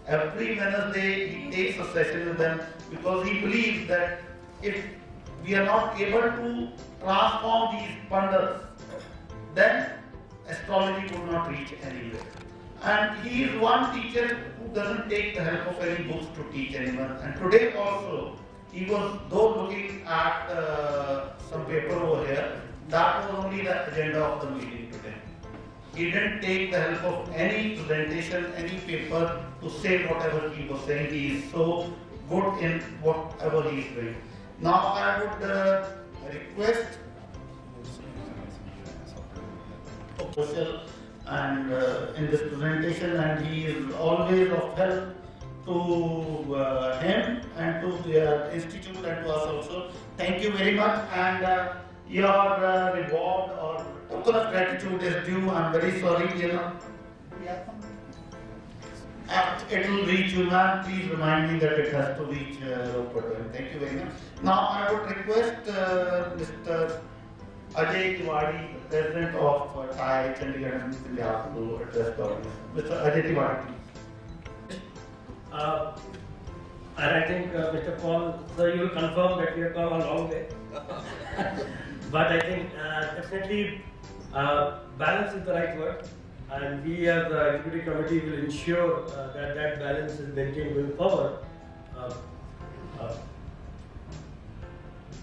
Every Wednesday he takes a session with them because he believes that if we are not able to transform these pundits, then astrology would not reach anywhere. And he is one teacher who doesn't take the help of any books to teach anyone. And today also, he was, though looking at some paper over here, that was only the agenda of the meeting today. He didn't take the help of any presentation, any paper to say whatever he was saying. He is so good in whatever he is doing. Now I would request Kaushal and in this presentation, and he is always of help to him and to the institute and to us also. Thank you very much, and your reward or token of gratitude is due. I'm very sorry, it will reach you, ma'am. Please remind me that it has to reach Ropar. Thank you very much. Now I would request Mr. Ajay Tiwari, President of TAI Chandigarh and Punjab, to address the audience. Mr. Ajay Tiwari, please. And I think Mr. Paul, sir, you will confirm that we have come a long way. But I think definitely balance is the right word, and we as the executive committee will ensure that that balance is maintained going forward.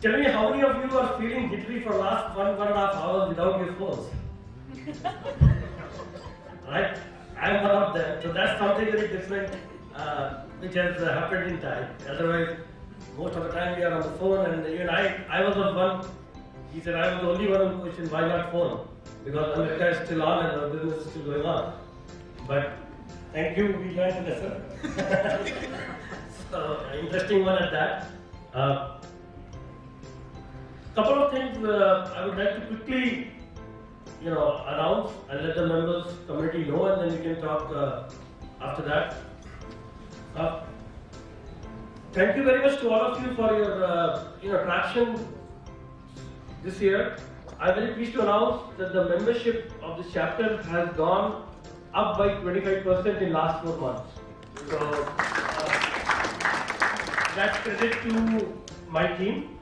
Tell me, how many of you are feeling jittery for last one and a half hours without your phones? Right? I I'm one of them. So that's something very different which has happened in Thai. Otherwise, most of the time we are on the phone, and even I was on one. He said I was the only one who questioned why not phone, because America is still on and our business is still going on. But thank you, we learned a lesson. So interesting one at that. Couple of things I would like to quickly, announce and let the members community know, and then we can talk after that. Thank you very much to all of you for your traction this year. I'm very pleased to announce that the membership of this chapter has gone up by 25% in last 4 months. So that's credit to my team,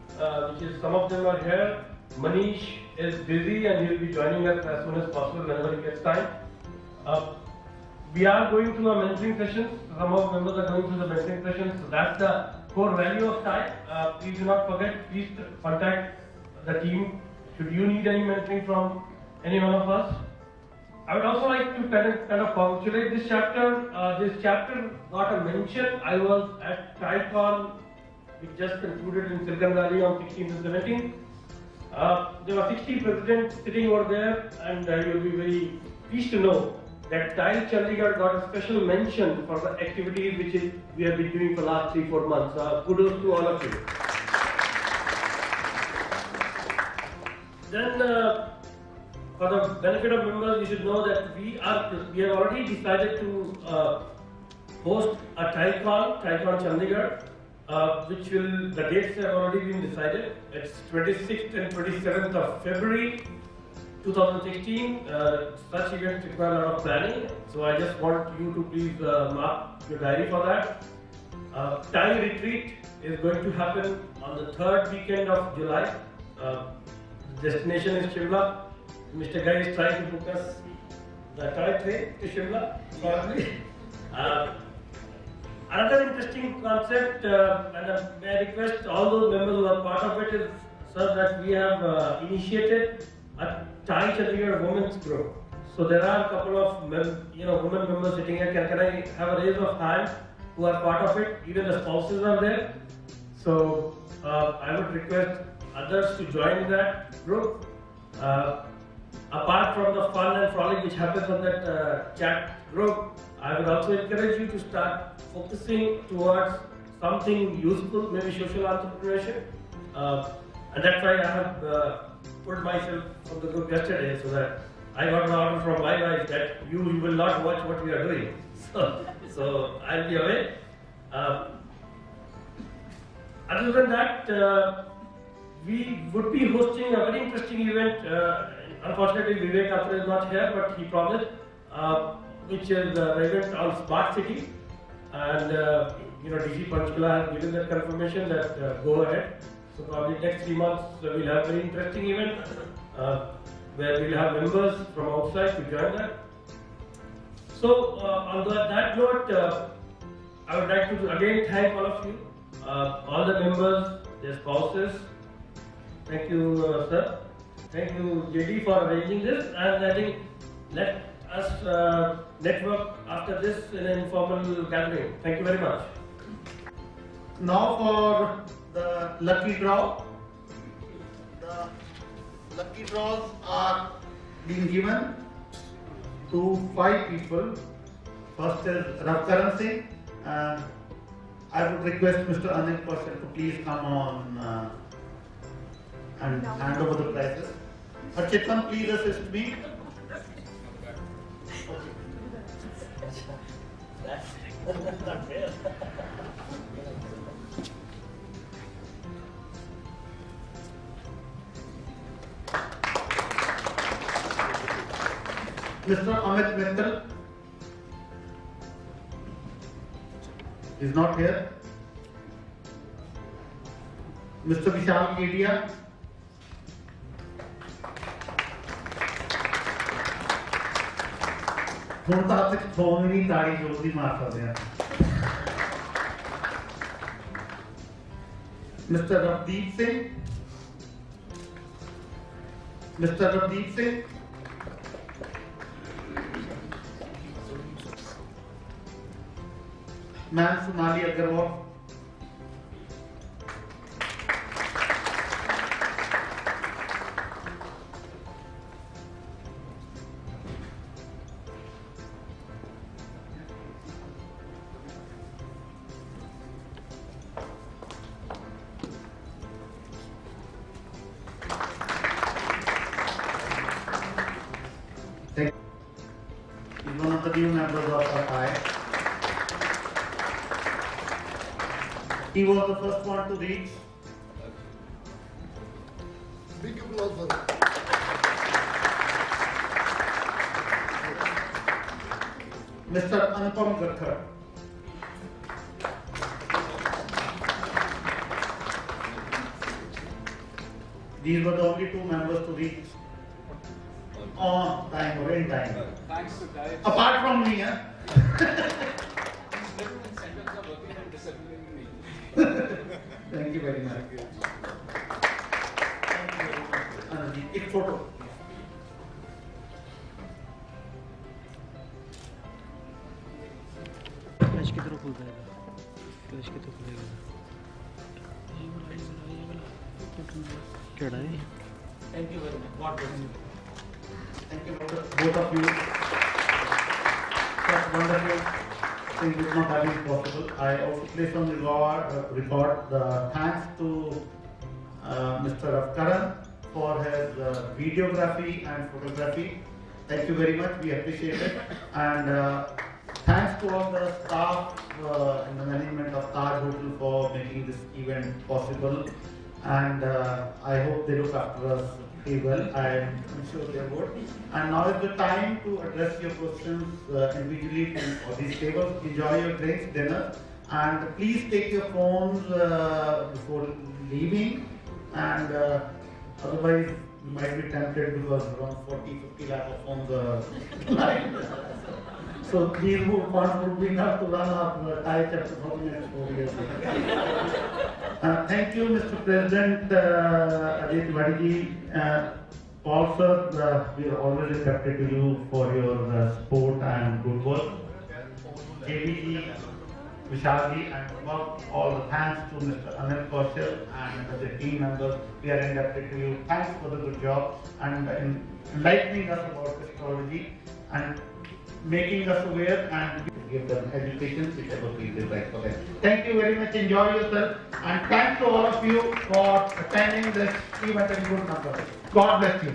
which is some of them are here. Manish is busy and he will be joining us as soon as possible whenever he gets time. We are going through our mentoring sessions. Some of members are going through the mentoring sessions. So that's the core value of Thai. Please do not forget, please contact the team should you need any mentoring from any one of us. I would also like to kind of congratulate this chapter. This chapter got a mention. I was at ThaiCon, which just concluded in Silicon Valley on 16th and 17th. There were 60 presidents sitting over there, and you will be very pleased to know that Thai Chandigarh got a special mention for the activities which we have been doing for the last 3-4 months. Kudos to all of you. Then, for the benefit of members, you should know that we have already decided to host a ThaiCon Chandigarh, the dates have already been decided. It's 26th and 27th of February 2016. Such events require a lot of planning, so I just want you to please mark your diary for that. Thai retreat is going to happen on the 3rd weekend of July. The destination is Shimla. Mr. Guy is trying to book us the Thai train to Shimla, probably. Another interesting concept, and may I request all those members who are part of it, is, sir, that we have initiated a Thai Chandigarh women's group. So there are a couple of women members sitting here. Can I have a raise of hand who are part of it? Even the spouses are there. So I would request others to join that group. Apart from the fun and frolic which happens on that chat group, I would also encourage you to start focusing towards something useful, maybe social entrepreneurship. And that's why I have put myself from the group yesterday, so that I got an order from my wife that you will not watch what we are doing. So I'll be away. Other than that, we would be hosting a very interesting event. Unfortunately, Vivek Atre is not here, but he promised, which is the event on Smart City. And DC Panchkula has given that confirmation that go ahead. So probably next 3 months we'll have a very interesting event where we'll have members from outside to join that. So on that note, I would like to again thank all of you, all the members, their spouses. Thank you, sir. Thank you, JD, for arranging this. And I think let us network after this in an informal gathering. Thank you very much. Now for the lucky draw. The lucky draws are being given to 5 people. First is Ravkaran Singh. I would request Mr. Anil Kaushal to please come on and hand over the prizes. Architan, please assist me. Mr. Amit Mittal is not here. Mr. Vishal Kedia. ਹੁਣ ਤਾਂ ਤੱਕ phone ਨਹੀਂ ਤਾੜੀ ਜੋਦੀ ਮਾਰ ਸਕਦੇ ਆ mister Ravdeep Singh Ma'am Sonali Agarwal. He's one of the new members of our PI. He was the first one to reach. Big applause for him. Mr. Anupam Gatkar. These were the only two members to reach on time or in time. Thanks to Kai. Apart from me, huh? Thank you very much. एक photo. Flash की तरफ खुलता है, flash की तरफ खुलेगा। क्या है? Thank you very much. God bless you. Thank you, both of you. Such wonderful things would not have been possible. I also place on record the thanks to Mr. Karan for his videography and photography. Thank you very much. We appreciate it. And thanks to all the staff and the management of Taj Hotel for making this event possible. And I hope they look after us well. I'm sure they would. And now is the time to address your questions individually to these tables. Enjoy your drinks, dinner, and please take your phones before leaving. And otherwise, you might be tempted because around 40-50 lakh of phones are lying. So these funds would be enough to run our Thai chapter for the next 4 years. Thank you, Mr. President Ajay Tiwari ji. Paul sir, we are always indebted to you for your support and good work. JB ji, Vishal ji, and above all the thanks to Mr. Anil Kaushal and the team members. We are indebted to you. Thanks for the good job and enlightening us about astrology and making us aware and give them education whichever field is right for them. Thank you very much. Enjoy yourself, and thanks to all of you for attending this event in good numbers. God bless you.